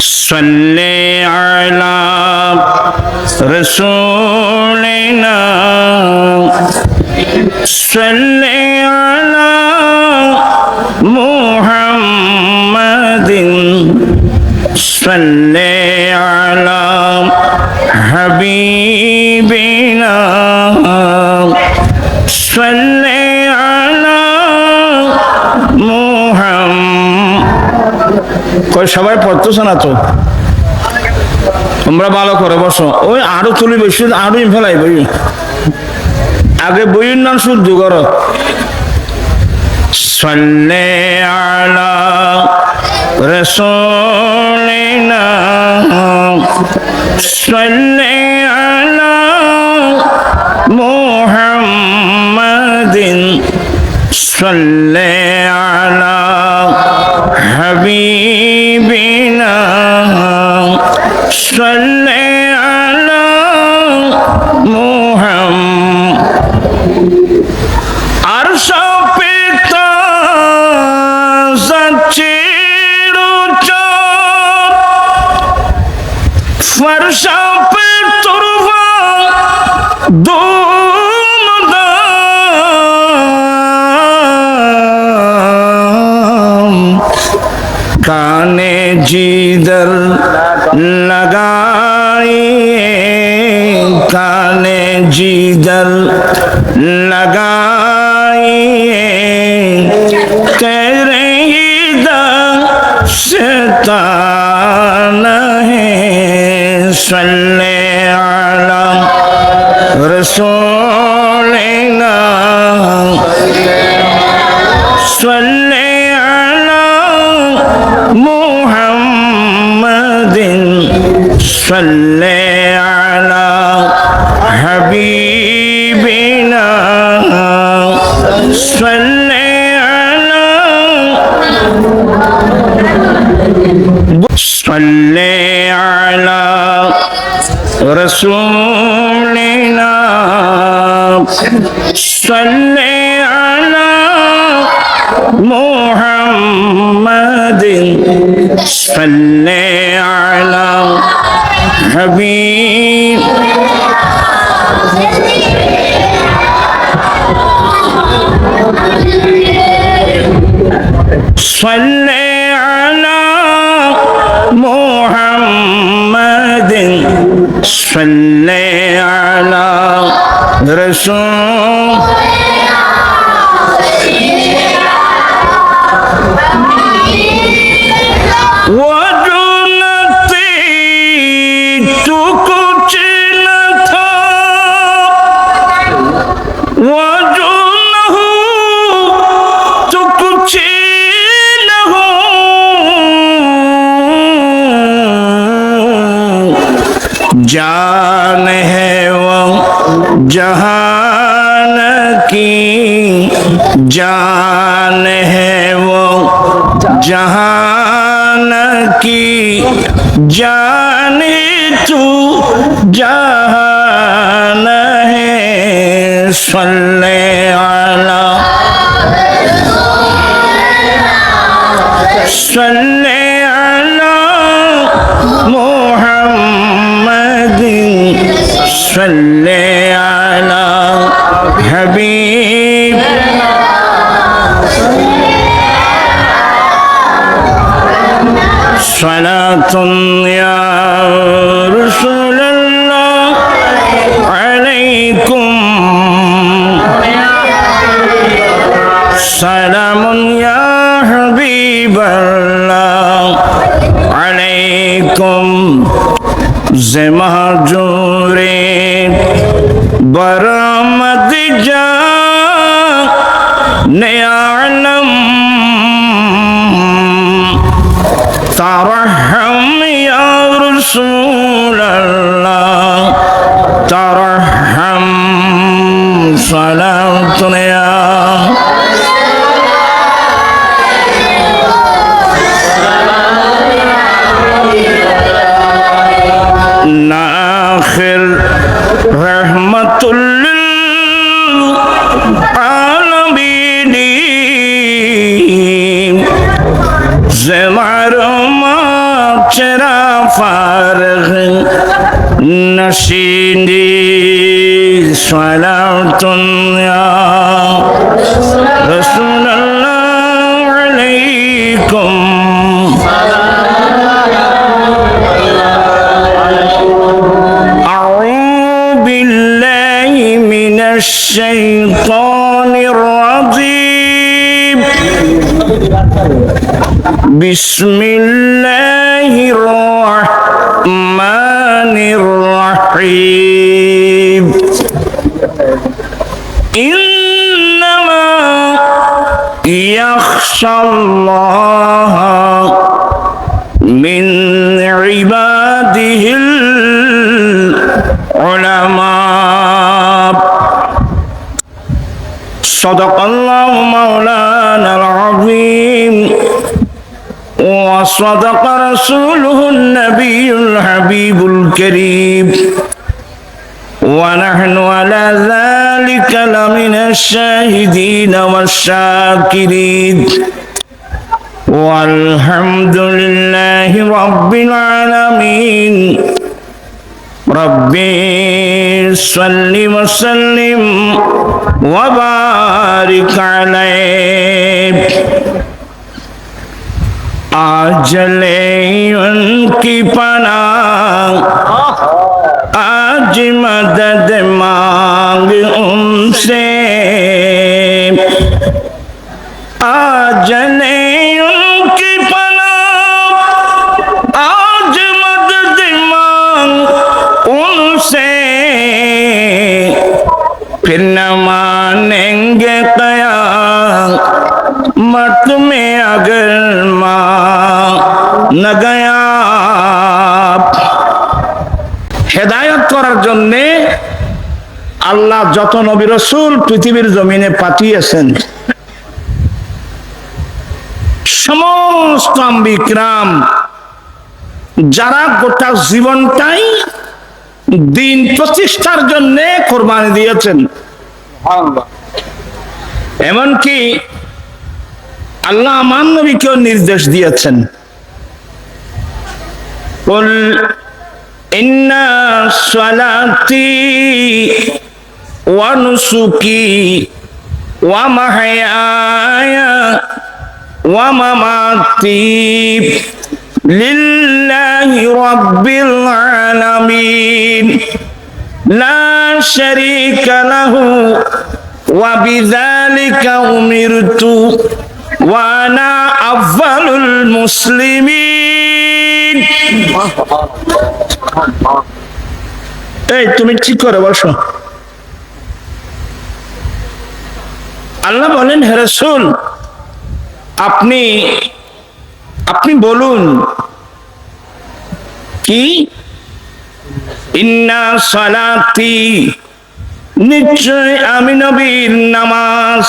صلی علی رسولنا صلی علی محمد صلی علی حبیبنا صلی علی محمد। সবাই পড়তেছ না তো, তোমরা ভালো করে বসো। ওই আরো তুলি বেশি আরো ফেলাই বই, আগে বইয়ের নাম শুদ্ধ করো। সাল্লি আলা রাসূলিনা সাল্লি আলা মুহাম্মাদিন সাল্লি আলা হাবিবিনা সাল্লি আলা মুহাম্মাদ। আর সপিতা চিরুচর ফরসা পে তুরবা দুমদাম কানে জিদর लगाइए काने जिदर लगाइए तेरे दस्तान है सल्ले अला रसूलिना सल्ले अला मुहम्मदिन सल्ले अला हबीबिना सल्ले अला सल्ले अला रसूलिना सल्ले अला मुहम्मदिन सल्ले अला हबीब। सल्ले अला मुहम्मदिन सल्ले अला रसूल जान है वो जहान की जान है वो जहान की जान तू जहान है सल्ले अला सल्ले अला मुहम्मदिन सल्ले अला हबीब। सलातुन या रसूलल्लाह अलैकुम सलामुन या हबीबल्लाह अलैकुम ज़माजुरे बरमद जा नयालम तरहम या रसूलल्लाह तरहम सलातुन या नाखिर रहमतुल आलमीन ज़मारमा چرا فارغ نشینی صلاة یا رسول اللہ علیکم اعوذ باللہ من الشیطان الرجیم بسم الله الرحمن الرحيم إنما يخشى الله من عباده العلماء صدق الله مولانا العظيم وصدق رسوله النبي الحبيب الكريم ونحن على ذلك لمن الشاهدين والشاكرين والحمد لله رب العالمين ربي صل وسلم وبارك عليه आज ले उनकी पनाह आज मदद मांग उनसे आज ले उनकी पनाह आज मदद मांग उनसे फिर न मानेंगे कयामत में अगर न गया হেদায়েত করার জন্য আল্লাহ যত নবী রাসূল পৃথিবীর জমিনে পাঠিয়েছেন সমস্ত আম্বিয়া কিরাম যারা গোটা জীবনটাই দিন প্রতিষ্ঠার জন্য কুরবানি দিয়েছেন এমনকি আল্লাহ আমার নবীকেও নির্দেশ দিয়েছেন قل إن صلاتي ونسكي ومحياي ومماتي لله رب العالمين لا شريك له وبذلك أمرت وأنا أفضل المسلمين এই তুমি ঠিক করে বসো আল্লাহ বলেন হে রাসূল আপনি বলুন কি ইন্না সালাতি নিশ্চয় আমি নবীর নামাজ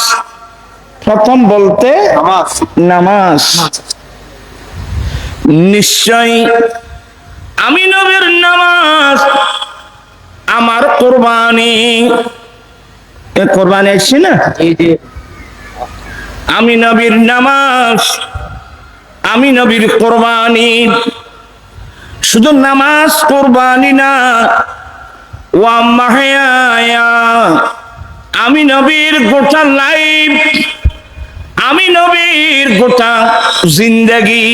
প্রথম বলতে নামাজ নিশ্চয় আমি নবীর নামাজ আমার কুরবানি এ কুরবানি আছে না আমি নবীর নামাজ আমি নবীর কুরবানি শুধু নামাজ কুরবানি না ওয়া মাহইয়া আমি নবীর গোটা লাইফ আমি নবীর গোটা জিন্দেগি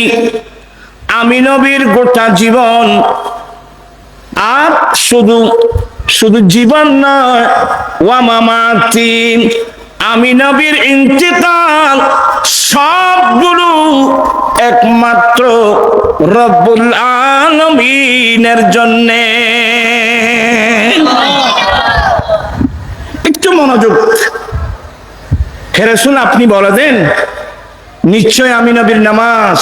আমি নবীর গোটা জীবন আর শুধু জীবন নয় ওয়া মামাতি আমি নবীর ইন্তিকাল সবগুলো একমাত্র রব্বুল আলামিনের জন্য একটু মনোযোগ হে রাসূল আপনি বলে দেন নিশ্চয় আমি নবীর নামাজ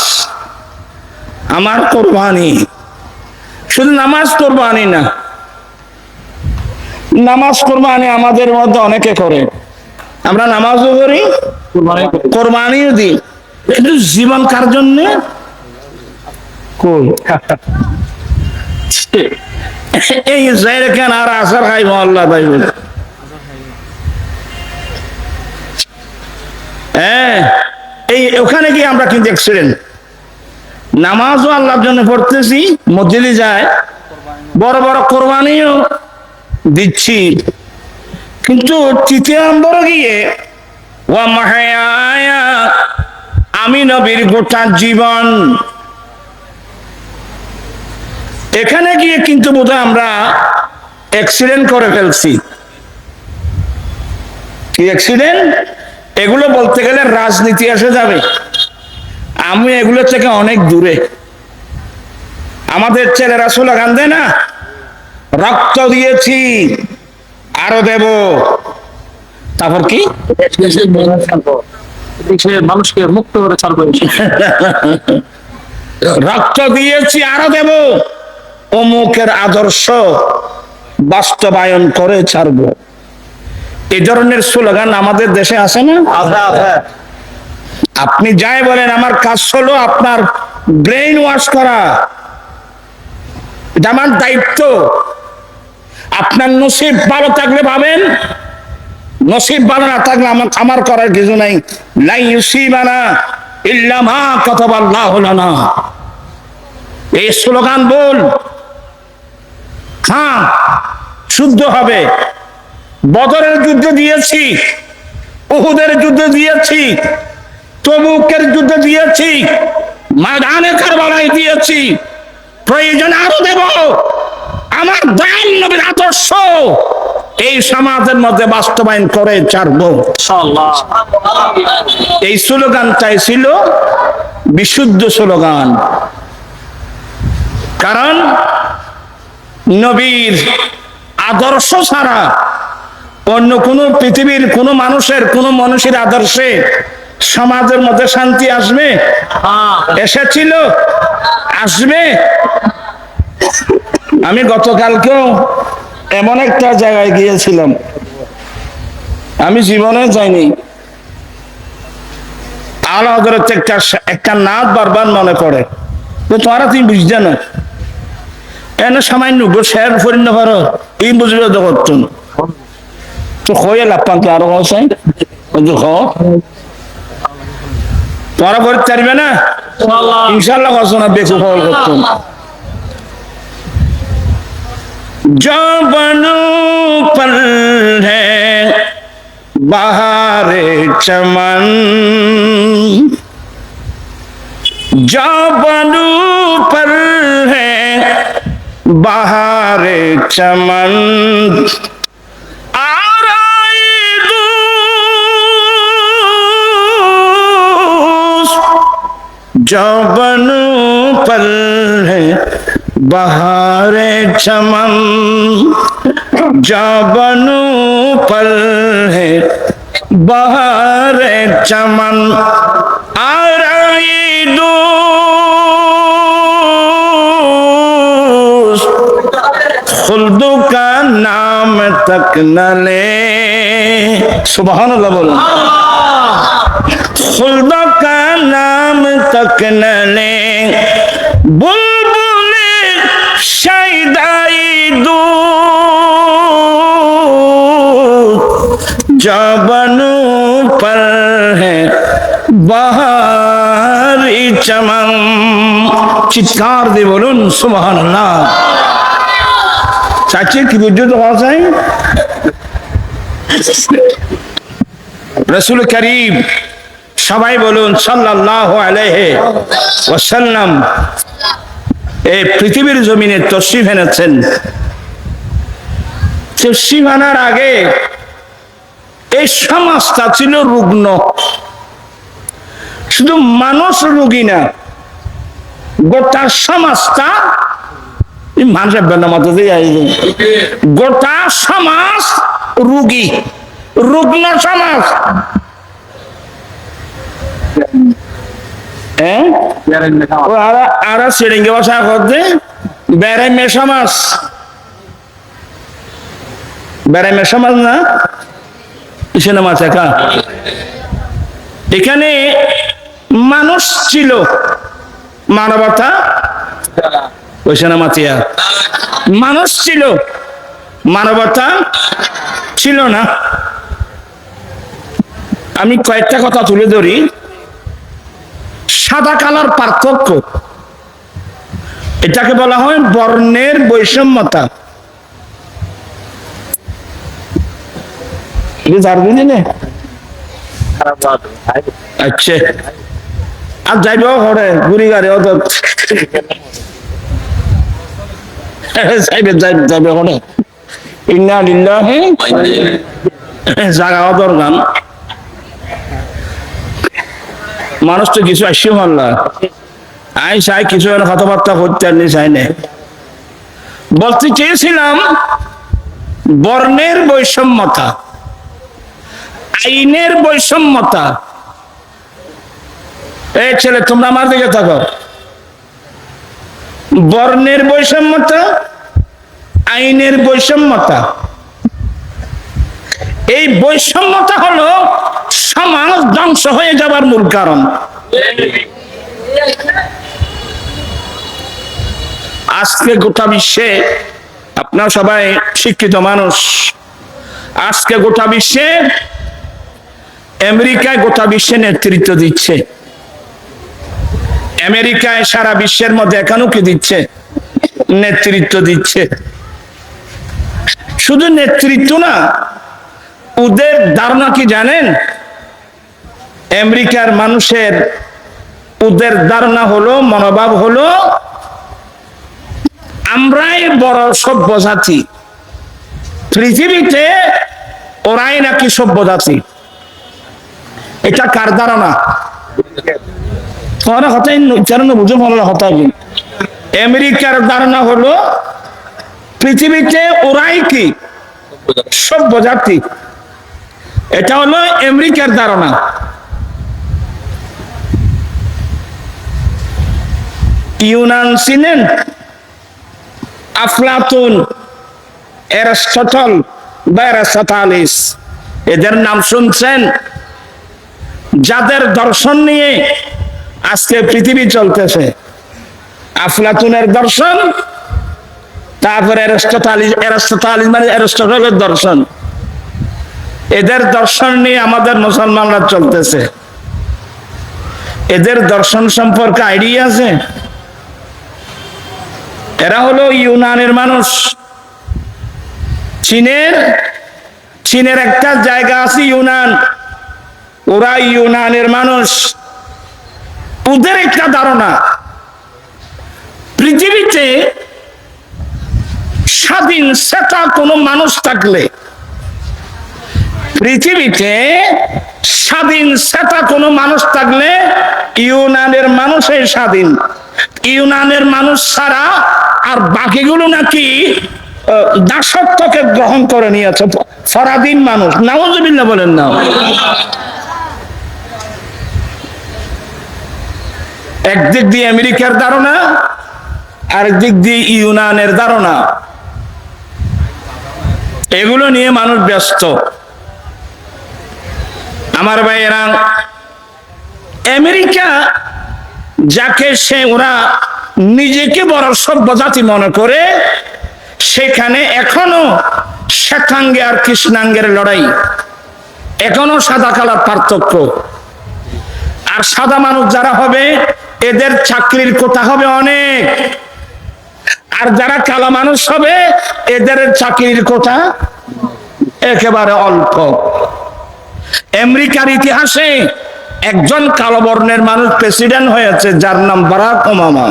আমার কুরবানি শুধু নামাজ কুরবানি না নামাজ কুরবানি আমাদের মধ্যে অনেকে করে আমরা নামাজও করি কুরবানিও দিই কিন্তু জীবন কার জন্য এই জায়গা কেন আর আসার খাইব আল্লাহ তাই বলে হ্যাঁ এই ওখানে গিয়ে আমরা কিন্তু অ্যাক্সিডেন্ট নামাজও আল্লাহর জন্য পড়তেছি, মসজিদে যায়, বড় বড় কোরবানিও দিচ্ছি, কিন্তু তৃতীয় নম্বরে গিয়ে ওয়া মাহায়া, আমি নবীর গোটা জীবন, এখানে গিয়ে কিন্তু বোধহয় আমরা অ্যাক্সিডেন্ট করে ফেলছি। কি অ্যাক্সিডেন্ট? এগুলো বলতে গেলে রাজনীতি এসে যাবে। আমি এগুলো থেকে অনেক দূরে। আমাদের ছেলেরা স্লোগান দেয় না, রক্ত দিয়েছি আরো দেব, তারপর কি মানুষকে মুক্ত করে ছাড়বো। রক্ত দিয়েছি আরো দেব, অমুকের আদর্শ বাস্তবায়ন করে ছাড়বো। এই ধরনের স্লোগান আমাদের দেশে আছে না? আপনি যাই বলেন, আমার কাজ হলো আপনার ব্রেইন ওয়াশ করা, এটা আমার দায়িত্ব। আপনার নসিব ভালো থাকলে ভাবেন, নসিব ভালো না থাকলে আমার করার কিছু নাই। লা ইউসিবানা ইল্লা মা কাতাবাল্লাহু লানা, এই স্লোগান বল, হ্যাঁ শুদ্ধ হবে। বদরের যুদ্ধে দিয়েছি, উহুদের যুদ্ধে দিয়েছি, তবুকের যুদ্ধে দিয়েছি, ময়দানে কারবালায় দিয়েছি, প্রয়োজন আরো দেব। আমার দয়াল নবীর আদর্শ এই সমাজের মধ্যে বাস্তবায়ন করে ছাড়বো। এই স্লোগানটাই ছিল বিশুদ্ধ স্লোগান। কারণ নবীর আদর্শ ছাড়া অন্য কোন পৃথিবীর কোন মানুষের আদর্শে সমাজের মধ্যে শান্তি আসবে? এসেছিল, আসবে। আমি গতকালকেও এমন একটা জায়গায় গিয়েছিলাম, আমি জীবনে যাইনি। আলা হযরত একটা নাচ বারবার মনে পড়ে, তো তোমরা তুমি বুঝতে না, এনে সামান্য শেয়ার ফরিন পারো, এই বুঝবে তো করতুন তো হয়ে লাপাঙ্কে আরো হসাই তোমরা করতে পারবে না ইনশাল্লাহ, হসো না বেশি ফল করতুন। জবানু পর হ্যাঁ বাহারে চমন, জবানু পর হ্যাঁ বাহারে চমন, जौबन पर है बहारे चमन, जौबन पर है बहारे चमन, आ रही दोस्त खुल्द का नाम तक न ले, सुभान अल्लाह बोलो, खुल्द का नाम तक न ले, बुलबुले शायदाई दूध, जबनू पर है बहारी चमन। चित्कार दे बोलुन सुभान अल्लाह। चाची की बुझो तो है रसूल करीम সবাই বলুন সাল্লাল্লাহু আলাইহি ওয়াসাল্লাম এই পৃথিবীর জমিনে তশরিফ এনেছেন। তশরিফ আনার আগে এই সমাজটা ছিল রুগ্ন, শুধু মানুষ রোগী না, গোটা সমাজটা মানুষের বেনামাতে গোটা সমাজ রোগী, রুগ্ন সমাজ। আরা সিরিঙ্গে বসা করতে বেড়াই মেশামাস, বেড়াই মেশামাস না ইসেনা মাছ একা। এখানে মানুষ ছিল, মানবতা ওইসে না মাতিয়া, মানুষ ছিল, মানবতা ছিল না। আমি কয়েকটা কথা তুলে ধরি। সাদা কালার পার্থক্য, এটাকে বলা হয় বর্ণের বৈষম্যতা। আচ্ছা, আর যাইব ঘরে গুড়ি গাড়ি অত যাইবে যাইবে ঘরে ইন্না লিল্লাহি জাগা দরকার। মানুষ তো কিছু আসছে মাল্লা আই চাই কিছু কথাবার্তা করতে আনি চাই না। বলতে চেয়েছিলাম বর্ণের বৈষম্যতা, আইনের বৈষম্যতা। এই ছেলে তোমরা আমার দিকে থাকো। বর্ণের বৈষম্যতা, আইনের বৈষম্যতা, এই বৈষম্যতা হলো সমাজ ধ্বংস হয়ে যাবার মূল কারণ। আজকে গোটা বিশ্বে, আপনারা সবাই শিক্ষিত মানুষ, আজকে গোটা বিশ্বে আমেরিকায় গোটা বিশ্বে নেতৃত্ব দিচ্ছে। আমেরিকায় সারা বিশ্বের মধ্যে এখনো কি দিচ্ছে? নেতৃত্ব দিচ্ছে। শুধু নেতৃত্ব না, ওদের ধারণা কি জানেন? আমেরিকার মানুষের ওদের ধারণা হলো, মনোভাব হলো, আমরাই বড় সভ্য জাতি, পৃথিবীতে ওরাই নাকি সভ্য জাতি। এটা কার ধারণা? আমেরিকার ধারণা হলো পৃথিবীতে ওরাই কি সভ্য জাতি। এটা হলো আমেরিকার ধারণা। ইউনান চিনেন? আফলাতুন, এরিস্টটল বা এরিস্টটলিস, এদের নাম শুনছেন? যাদের দর্শন নিয়ে আজকে পৃথিবী চলতেছে। আফলাতুনের দর্শন, তারপরে এরিস্টটলিস মানে এরিস্টটলের দর্শন। এদের দর্শন নিয়ে আমাদের মুসলমানরা চলতেছে। এদের দর্শন সম্পর্কে আইডিয়া আছে? এরা হলো ইউনানের মানুষ। চীনের একটা জায়গা আছে ইউনান, ওরা ইউনানের মানুষ। ওদের একটা ধারণা, পৃথিবীতে স্বাধীন সেটা কোনো মানুষ থাকলে, পৃথিবীতে স্বাধীন সেটা কোনো মানুষ থাকলে ইউনানের মানুষই স্বাধীন। ইউনানের মানুষ ছাড়া আর বাকিগুলো নাকি দাসত্বকে গ্রহণ করে নিয়েছে, পরাধীন মানুষ। নাউজুবিল্লাহ বলেন না। একদিক দিয়ে আমেরিকার ধারণা, আরেক দিক দিয়ে ইউনানের ধারণা। এগুলো নিয়ে মানুষ ব্যস্ত। আমার ভাইয়েরা, আমেরিকা যাকে ওরা নিজেকে বড় সভ্য জাতি মনে করে, সেখানে এখনো শ্বেতাঙ্গে আর কৃষ্ণাঙ্গের লড়াই, এখনো সাদা কালার পার্থক্য। আর সাদা মানুষ যারা হবে এদের চাকরির কোটা হবে অনেক, আর যারা কালো মানুষ হবে এদের চাকরির কোটা একেবারে অল্প। আমেরিকার ইতিহাসে একজন কালো বর্ণের মানুষ প্রেসিডেন্ট হয়েছে, যার নাম বারাক ওবামা।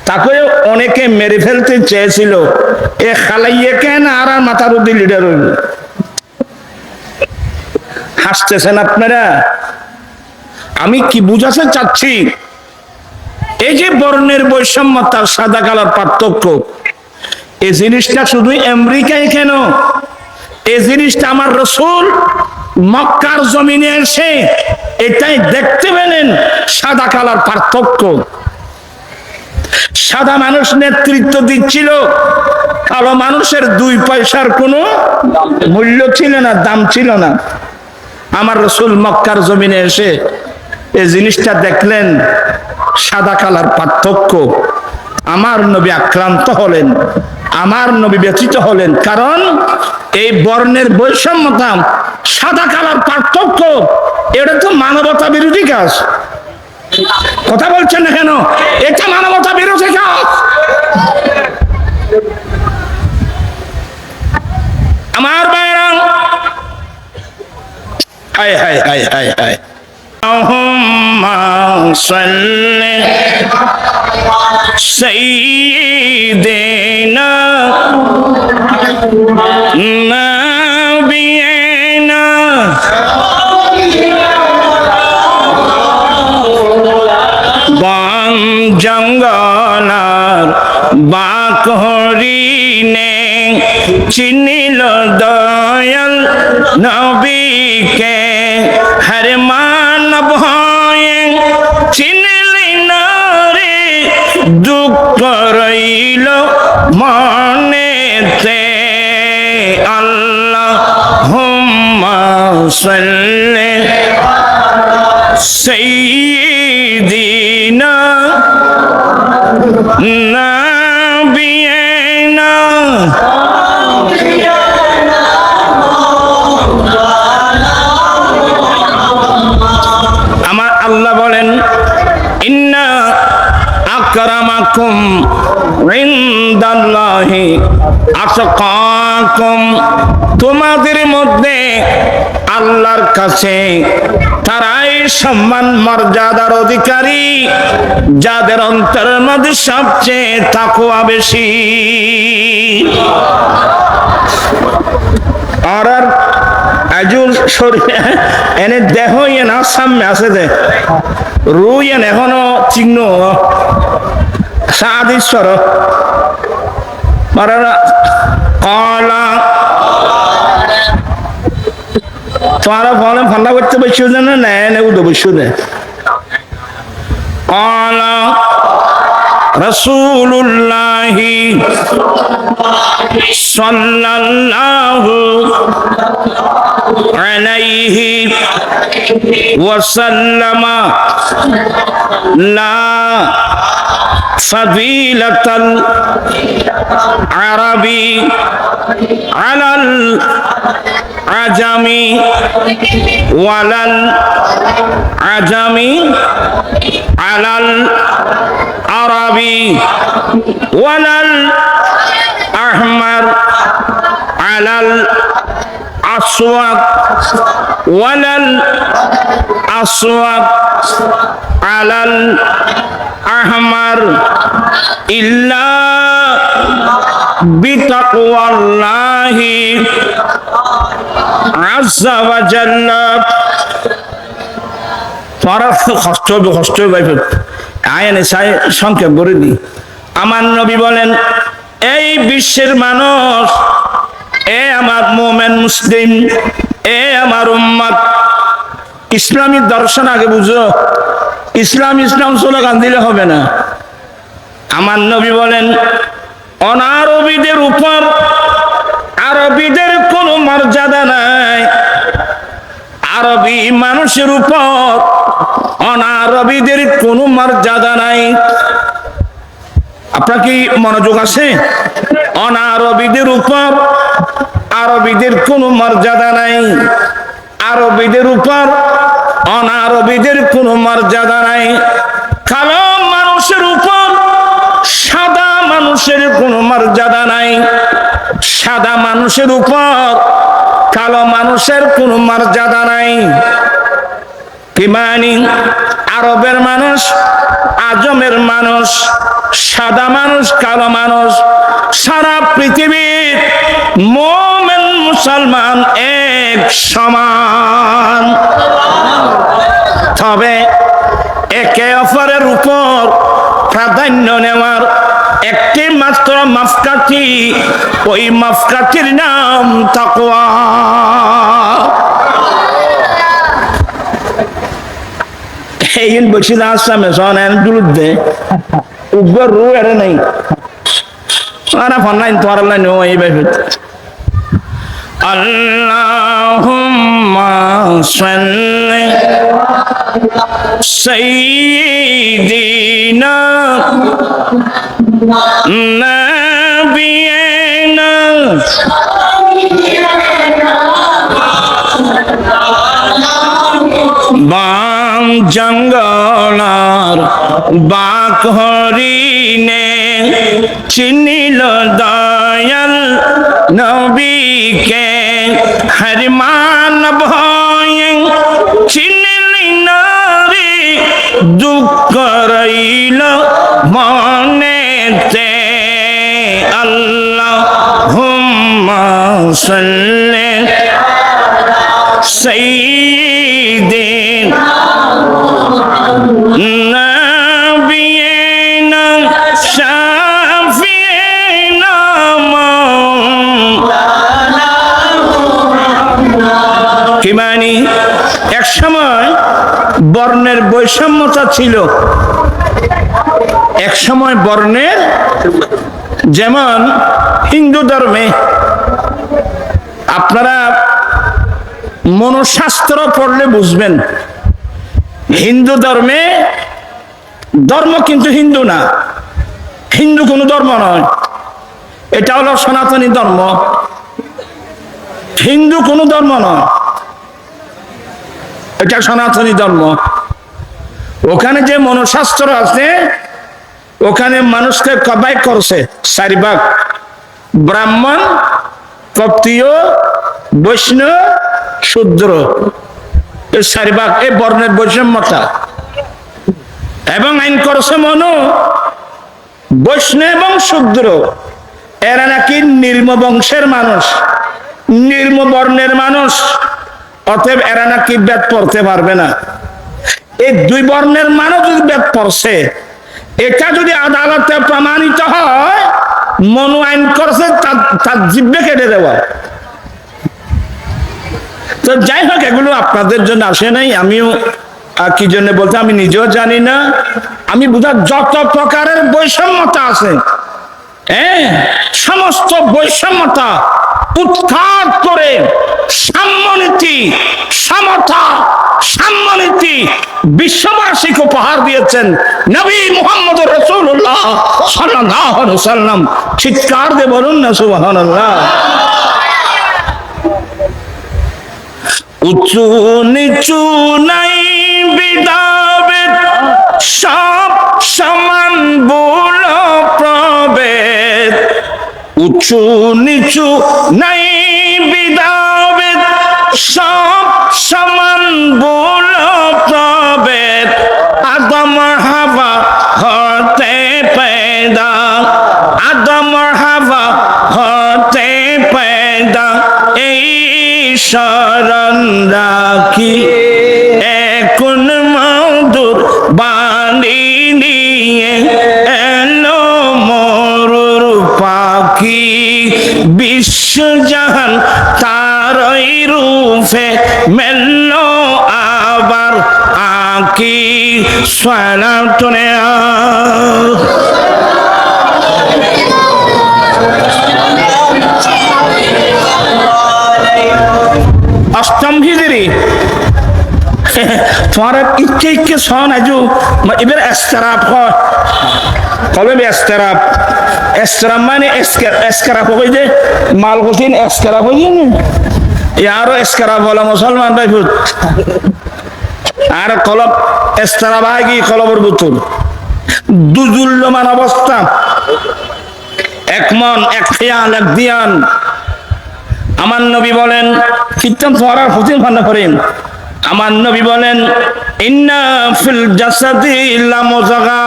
তাকে অনেকে মেরে ফেলতে চেয়েছিল, এ খালাইয়ে কেন আর মাথার উদ্দি লিডার হইল। হাসতেছেন আপনারা? আমি কি বুঝাতে চাচ্ছি, এই যে বর্ণের বৈষম্যতার সাদা কালার পার্থক্য, এই জিনিসটা শুধু আমেরিকায় কেন, এই জিনিসটা আমার রাসূল মক্কার জমিনে এসে এটাই দেখতে পেলেন, সাদা কালার পার্থক্য। সাদা মানুষ নেতৃত্ব দিচ্ছিল, কালো মানুষের 2 পয়সার কোনো মূল্য ছিল না, দাম ছিল না। আমার রাসূল মক্কার জমিনে এসে এই জিনিসটা দেখলেন, সাদা কালার পার্থক্য। আমার নবী আক্রান্ত হলেন, আমার নবী ব্যথিত হলেন। কারণ এই বর্ণের বৈষম্যতা, সাদা কালার পার্থক্য, এটা তো মানবতা বিরোধী কাজ। কথা বলছেন না কেন? এটা মানবতা বিরোধী কাজ। হায় হায় হায় হায় হায় আল্লাহুম্মা সাল্লি সাইয়্যিদিনা নাবিয়িনা বন জঙ্গলার বাক হরিণে চিনিল দয়াল নবীকে হর মানব হয়ে চিনলি না রে দুঃখ রইল মনেতে আল্লাহুম্মা সাল্লি সাইয়্যিদিনা নাবিয়িনা আমার আল্লাহ বলেন ইন্না আকরামাকুম ইনদাল্লাহি আতকাকুম তোমাদের মধ্যে আল্লাহর কাছে তারাই সম্মান মর্যাদার অধিকারী যাদের অন্তরের মধ্যে সবচেয়ে তাকওয়া বেশি। আর আজুল শরীর এনে দেহ এন সামনে আছে দে রুই এন এখনো চিহ্ন সাদিশ্বর কলা তোমার ফলে ফান্ডা করতে বসে না না উঠে বসে দে কলা রাসূলুল্লাহি সাল্লাল্লাহু আলাইহি ওয়াসাল্লাম লা ফাদিলাতাল আরাবি আলাল আজামি ওয়ালাল আজামি আলাল আরাবি ওয়ালাল আহমার আলাল আসওয়াদ ওয়ালাল আসওয়াদ আলাল আহমার ইল্লা বিতাকওয়াল্লাহি আযজা ওয়া জাল্লা। তোরা কষ্ট ভাইবে আয়নে চাই সংক্ষেপ করে দি। আমার নবী বলেন এই বিশ্বের মানুষ, এ আমার মুমিন মুসলিম, এ আমার উম্মত, ইসলামী দর্শন আগে বুঝো। ইসলাম স্লোগান দিলে হবে না। আমার নবী বলেন অনারবীদের উপর আরবীদের কোনো মর্যাদা নাই, আরবী মানুষের উপর অনারবীদের কোনো মর্যাদা নাই। আপনার কি মনোযোগ আছে? অনারবীদের উপর আরবীদের কোনো মর্যাদা নাই, আরবীদের উপর অনারবীদের কোনো মর্যাদা নাই। কালো মানুষের উপর সাদা মানুষের কোনো মর্যাদা নাই, সাদা মানুষের উপর কালো মানুষের কোনো মর্যাদা নাই। কি মানি? আরবের মানুষ, আজমের মানুষ, সাদা মানুষ, কালো মানুষ, সারা পৃথিবীর মুমিন মুসলমান এক সমান। তবে একে অপরের উপর প্রাধান্য নেওয়ার একটি মাত্র মাপকাঠি, ওই মাপকাঠির নাম তাকওয়া। এই বলছিল আসামে শোনেন দুলুদ্দে উগ্র রু এর নাই আরা ফনাইন তোর লাইন ওই ভাবে আল্লাহুম্মা সাল্লি সাইয়্যিদিনা নাবিয়িনা বাম জঙ্গলার বাক হরিণে চিনিল দয়াল নবীকে হর মানব হয়ে চিনলি না রে দুঃখ রইল মনেতে আল্লাহুম্মা সাল্লি সাইয়্যিদিনা নাবিয়িনা শাফিঈনা কি মানি? এক সময় বর্ণের বৈষম্যতা ছিল, এক সময় বর্ণের, যেমন হিন্দু ধর্মে আপনারা মনশাস্ত্র পড়লে বুঝবেন, হিন্দু ধর্মে ধর্ম কিন্তু হিন্দু না, হিন্দু কোনো ধর্ম নয়, এটা হলো সনাতনী ধর্ম, হিন্দু কোনো ধর্ম নয়, এটা সনাতনী ধর্ম। ওখানে যে মনশাস্ত্র আছে ওখানে মানুষকে কবাই করছে 4 ভাগ, ব্রাহ্মণ, ক্ষত্রিয়, বৈষ্ণব, শূদ্র, এই 4 ভাগ, এই বর্ণের বৈষম্যতা। এবং আইন করছে বৈষ্ণব এবং শূদ্র এরা নাকি নিম্ন বংশের মানুষ, নিম্ন বর্ণের মানুষ, অতএব এরা নাকি বেদ পড়তে পারবে না। এই 2 বর্ণের মানুষ যদি বেদ পড়ছে, এটা যদি আদালতে প্রমাণিত হয়, মনু আইন করছে তার জিহ্বা কেটে দেওয়া। তো যাই হোক, এগুলো আপনাদের জন্য আসে নাই, আমিও কি জন্য বলতে আমি নিজেও জানি না। আমি বুঝা যত প্রকারের বৈষম্যতা আছে, সমস্ত বৈষম্যতা উৎখাত করে সাম্যনীতি, সমতা, সাম্যনীতি বিশ্ববাসীকে উপহার দিয়েছেন নবী মুহাম্মদ রাসূলুল্লাহ সাল্লাল্লাহু আলাইহি ওয়াসাল্লাম। চিৎকার দিয়ে বলুন না সুবহানাল্লাহ। উঁচু নিচু নাই বিদাবেদ, সব সমান বল প্রভেদ। উঁচু নিচু নাই বিদাবেদ, সব সমান বল প্রভেদ। আদম হাওয়া হতে পয়দা, আদম হাওয়া হতে পয়দা, এই শরণ রাখি এখন মধুর বাণী নিয়ে এলো মরুর পাখি। বিশ্বজাহান তারই রূপে মেলল আবার আঁকি। সালাতুনে অষ্টম হিজরি তোমার ইচ্ছে ইচ্ছে সন আজু এবার এস্তারাপ হয়, কবে এস্তারাপ? এস্তারাপ মানে এস্কারাপ হয়ে যে মাল কঠিন এস্কারাপ হয়ে যায় না, আরো এস্কারাপ বলা মুসলমান ভাই ভূত আর কলব এস্তারাপ আগে কলবর বুতুল দুজুল্যমান অবস্থা, এক মন, এক খেয়াল, এক ধ্যান। আমার নবী বলেন, কীর্তন পড়ার হুতিন ভান্না করেন, আমার নবী বলেন, ইন্না ফিল জাসাদি লামুযাগা,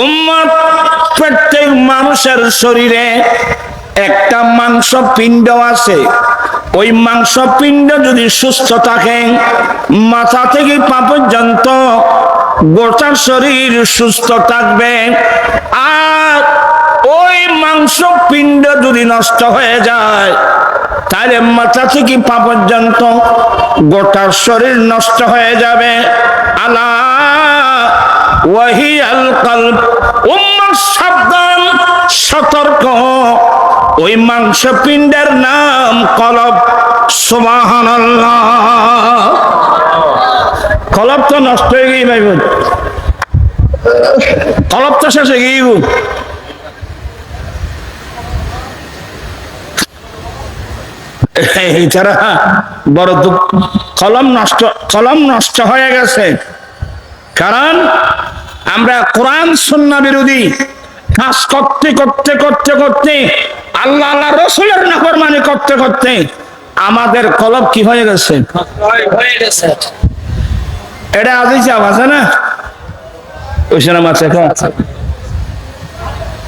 উম্মত প্রত্যেক মানুষের শরীরে একটা মাংস পিণ্ড আছে। ওই মাংস পিণ্ড যদি সুস্থ থাকে, মাথা থেকে পা পর্যন্ত গোটা শরীর সুস্থ থাকবে। আর ওই মাংস পিণ্ড যদি নষ্ট হয়ে যায়, তাহলে মাথা থেকে পা পর্যন্ত গোটা শরীর নষ্ট হয়ে যাবে। আলা ওয়াহিয়াল কলব, উম্মাহ সাবধান, সতর্ক, ওই মাংস পিণ্ডের নাম কলব। সুবহানাল্লাহ। কলব তো নষ্ট হয়ে গিয়ে ভাই, কলব তো শেষ হয়ে গিয়ে। এছাড়া বড় দুঃখ, কলম নষ্ট হয়ে গেছে, কারণ আমরা কোরআন সুন্নাহ বিরোধী কাজ করতে করতে করতে করতে, আল্লাহ আল্লাহ রসুলের নাফরমানি করতে করতে আমাদের কলব কি হয়ে গেছে? এটা আজই চাপ আছে না ওই সময় মাছ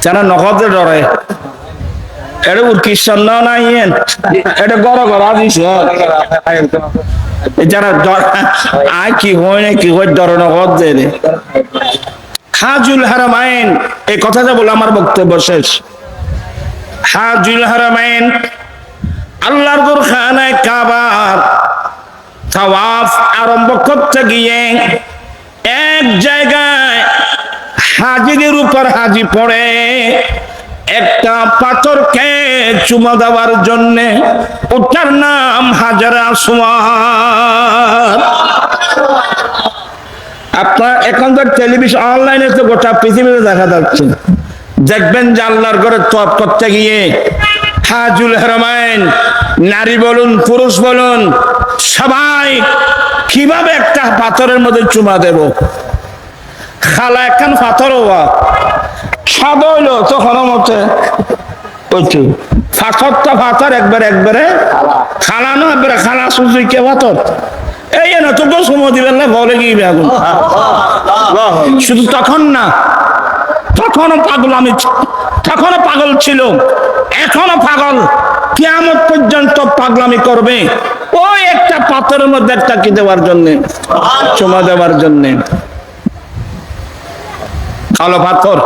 যারা নগদে ডরে এটা উৎকৃষ্ট নাই এটা গড় গড় আজিস যারা আয় কি হয় না কি হয় ডর নগদ দে হাজুল হারামাইন এই কথাটা বলে আমার বক্তব্য শেষ। হাজুল হারামাইন আল্লাহর খানায় কাবার তাওয়াফ আরম্ভ করতে গিয়ে এক জায়গায় হাজিদের উপর হাজি পড়ে একটা পাথরকে চুমা দেওয়ার জন্য, ওটার নাম হাজার আসওয়াদ। আপনার এখন তো টেলিভিশন অনলাইনে তো গোটা পৃথিবীতে দেখা যাচ্ছে, দেখবেন যে আল্লাহর ঘরে তওয়াফ করতে গিয়ে হাজুল হারামাইন নারী বলুন পুরুষ বলুন সবাই কিভাবে একটা পাথরের মধ্যে চুমা দেব। খালা একখান পাথর সাদা হইলো তখন মতে পাথরটা পাথর একবারে খালা না একবারে খালা সুজি কে পাথর এই না তোকে সময় দিবেন না বলে গিয়ে আগুন। শুধু তখন না, তখনও পাগল ছিল, এখনো পাগল, কিয়ামত পর্যন্ত পাগলামি করবে ওই একটা পাথরের মধ্যে একটা কি দেওয়ার জন্য, চুমা দেওয়ার জন্য। কালো পাথর,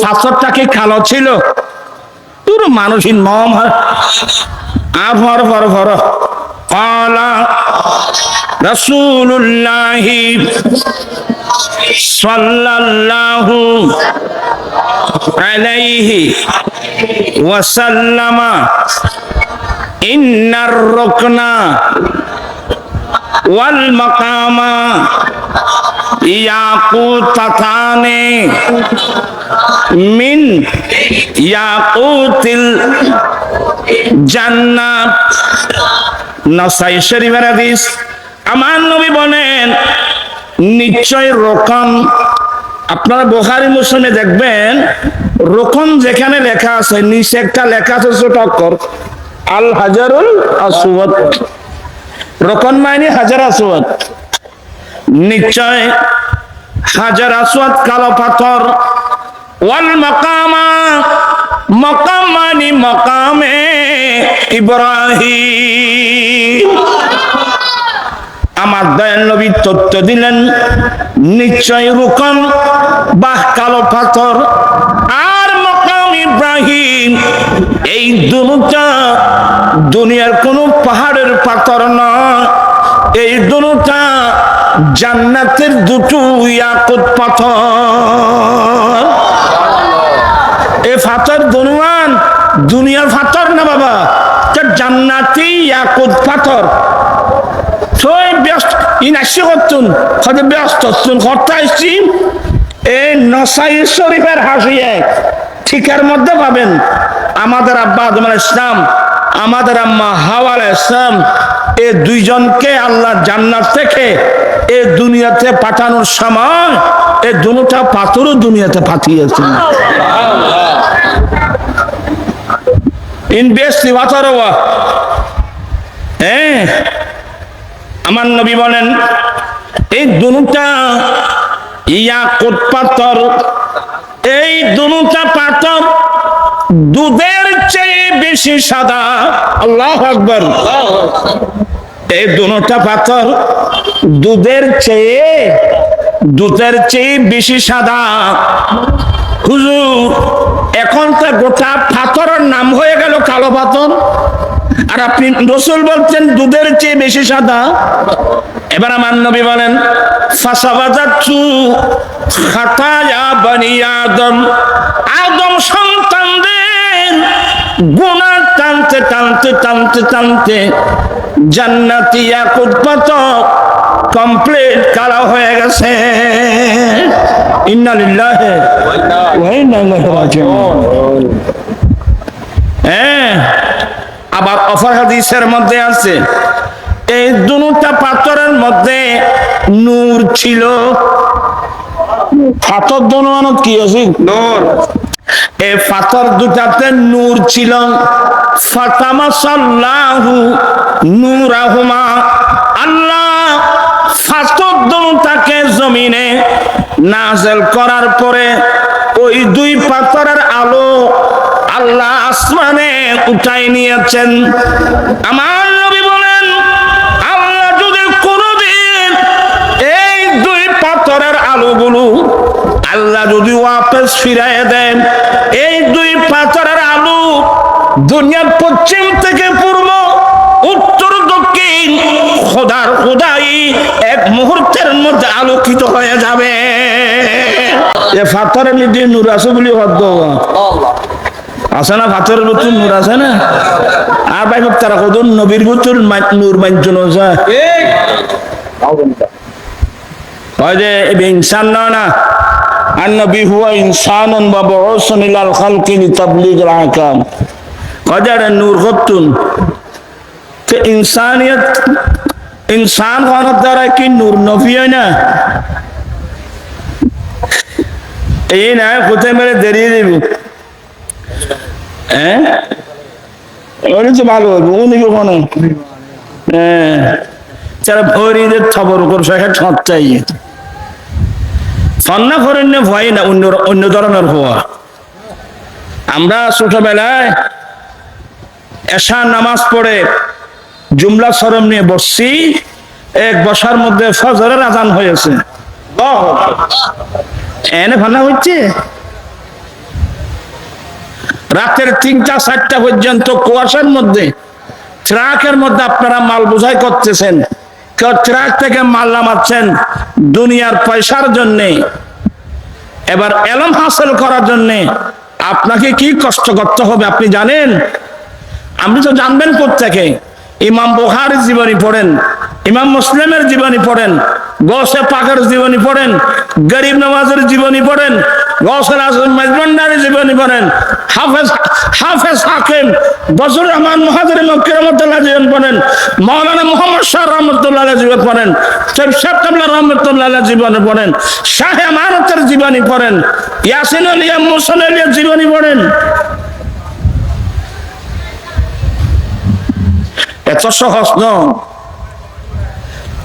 পাথরটা কি কালো ছিল? তোর মানুষের মম আভর ভর ভর কালা রাসূলুল্লাহি সাল্লাল্লাহু আলাইহি ওয়াসাল্লাম ইন্নার রুকনা ওয়াল মাকামা ইয়াকুতাতানে মিন ইয়াকুতিল জান্নাত। নাসাই শরীফের হাদিস। আমার নবী বলেন নিশ্চয় রোকন, আপনারা বুখারী মুসলিমে দেখবেন রোকন যেখানে লেখা আছে নিচে একটা লেখা আছে ছোট অক্ষর আল হাজারুল আসওয়াদ। রোকন মানে হাজার আসওয়াদ। নিশ্চয় হাজার আসওয়াদ কালো পাথর। ওয়াল মাকামা, মাকাম মানে মাকামে ইব্রাহিম। আমার দয়াল নবী তথ্য দিলেন নিশ্চয় রুকন বা কালো পাথর আর মাকাম ইব্রাহিম এই দুটা দুনিয়ার কোন পাহাড়ের পাথর নয়, এই দুটা জান্নাতের দুটো ইয়াকুত পাথর। এই পাথর দুনিয়ার পাথর না বাবা, জান্নাতি ইয়াকুত পাথর। ব্যস্ত ইনাসি করতুন হয়তো ব্যস্ত করতে আসছি এই নাসাই শরীফের হাসিয়ে ঠিকার মধ্যে পাবেন আমাদের আব্বা আদম আলাইহিস সালাম, আমাদের আম্মা হাওয়া আলাইহিস সালাম, এই দুইজনকে আল্লাহ জান্নাত থেকে এই দুনিয়াতে পাঠানোর সময় এই দুটা পাথরও দুনিয়াতে পাঠিয়েছেন। ইনভেস্টি পাথর হ্যাঁ। আমার নবী বলেন এই দুটা ইয়াকুত পাথর, এই দুটা পাথর দুধের চেয়ে বেশি সাদা। আল্লাহু আকবার। এই দুটা পাথর দুধের চেয়ে বেশি সাদা। হুজুর এখন তো গোটা পাথরের নাম হয়ে গেল কালো পাথর, আর আপনি রাসূল বলছেন দুধের চেয়ে বেশি সাদা। এবার আমার নবী বলেন ফাসাবাজাতু খাতায়া বনি আদম, আদম সন্তানদের গুনাহ টানতে টানতে টানতে টানতে জান্নাতি ইয়াকুত পাথর কমপ্লিট কালো হয়ে গেছে। ইন্না লিল্লাহি ওয়া ইন্না ইলাইহি রাজিউন। হ্যাঁ, আবার অফার হাদিসের মধ্যে আছে এই দুটা পাথরের মধ্যে নূর ছিল। পাথর দুটো কি আছে? নূর। এই পাথর দুটাতে নূর ছিল, ফাতামাসাল্লাহু নূরাহুমা, আল্লাহ পাথর দুটাকে জমিনে নাযিল করার পরে ওই দুই পাথরের আলো আল্লাহ আসমানে উঠাই নিয়েছেন। আমার নবী বলেন, আল্লাহ যদি কোনদিন এই দুই পাথরের আলোগুলো আল্লাহ যদি ওয়াপস ফিরায় দেন, এই দুই পাথরের আলো দুনিয়ার পশ্চিম থেকে পূর্ব, উত্তর দক্ষিণ খোদার খোদাই এক মুহূর্তের মধ্যে আলোকিত হয়ে যাবে। এ পাথরের মধ্যে নূর আছে বলে হদ্দ আছে না, পাথরের ভিতর নূর আছে না। আর ভাই তারা কত নবীর ভিতর নূর মানজন হয় যে ইনসান নয় না, আর নবী হুয়া ইনসানুন ওয়া বুউসুন ইলাল খালকি লিতাবলিগিল আহকাম। কয়টা নূর কতুন তে ইনসানিয়ত, ইনসান হওয়ার দ্বারা কি নূর নবী হয় না? এই না কোথায় মেরে দেরিয়ে দেবে, হ্যাঁ ওই তো ভালো হবে ও নিবে কোনো, হ্যাঁ যারা ভরিদের খবর করছে ঠক চাই সন্না করেন না, ভয় না, অন্য ধরনের হওয়া। আমরা ছোটবেলায় এশা নামাজ পড়ে জুমলা শরম নিয়ে বসছি, এক বসার মধ্যে ফজরের আজান হয়েছে, এনে ভালো হচ্ছে। রাতের 3টা 4টা পর্যন্ত কুয়াশার মধ্যে ট্রাকের মধ্যে আপনারা মাল বোঝাই করতেছেন, কেউ ট্রাক থেকে মাল নামাচ্ছেন দুনিয়ার পয়সার জন্যে। এবার এলম হাসিল করার জন্যে আপনাকে কি কষ্ট করতে হবে আপনি জানেন? আপনি তো জানবেন কোত্থেকে। ইমাম বুখারীর জীবনী পড়েন, ইমাম মুসলিমের জীবনী পড়েন, গৌসে পাকের জীবনী পড়েন, গরিব নওয়াজের জীবনী পড়েন, গৌসুল আজম মেজবান্ডারের জীবনী পড়েন, হাফেজ হাকিম বজরুর রহমান মুহাজির মক্কি রাহমাতুল্লাহ জীবন পড়েন, মাওলানা মুহাম্মদ শাহ রাহমাতুল্লাহ জীবন পড়েন, শেখ কাবলা রাহমাতুল্লাহ জীবনী পড়েন, শাহ আমানতের জীবনী পড়েন, ইয়াসিন আলিয়া মুহসিন আলিয়ার জীবনী পড়েন। এত সহজ নয়।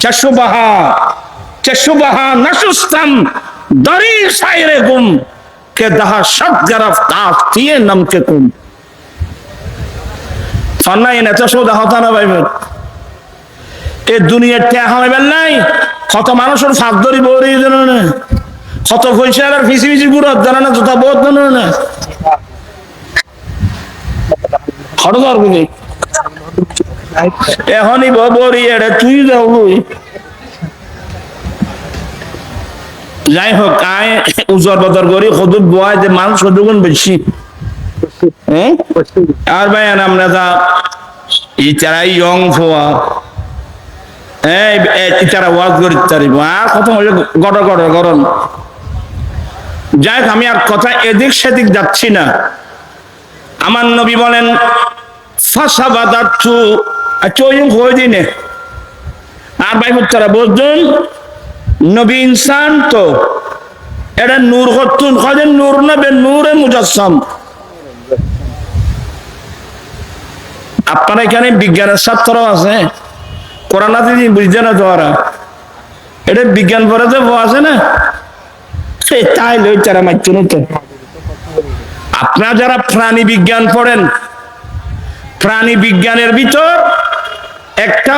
400 বাহা নাসুস্তাম দরি সাইরে গুম কে দাহা সব গরফতার দিয়ে নামকে কুম। সন্ন্যাই না 400 হতা না ভাই, এই দুনিয়ার টেয়া হামাইবেন নাই। কত মানুষের ফাঁক ধরি বৌরি জানো না, কত পয়সার আর ফিসি ফিসি গুড় জানো না, জোতা বোধ জানো না, খরচ বুঝি এখনই বরি এড়ে তুই যাও। যাই হোক, আয় উজর বদর করি কদুর বয় যে মানুষ কতগুণ বেশি। আর ভাই আমরা যা ইতারা ইয়ং ফোয়া ইতারা ওয়াজ করি তারিব আর কত গড় গড় গরম। যাই হোক, আমি আর কথা এদিক সেদিক যাচ্ছি না। আমার নবী বলেন ফাসাবাদাতু চয়ুং হয়ে দিনে। আর ভাই তারা বুঝছেন নবী ইনসান তো এটা নূর হতুন কাজে নূর নবে নূরে মুজাসসাম। আপনার এখানে বিজ্ঞানের ছাত্র আছে, কোরআন দিদি বুঝছে না তো ওরা, এটা বিজ্ঞান পড়ে তো আছে না, তাই লই তারা মারছেন তো। আপনারা যারা প্রাণী বিজ্ঞান পড়েন, প্রাণী বিজ্ঞানের ভিতর একটা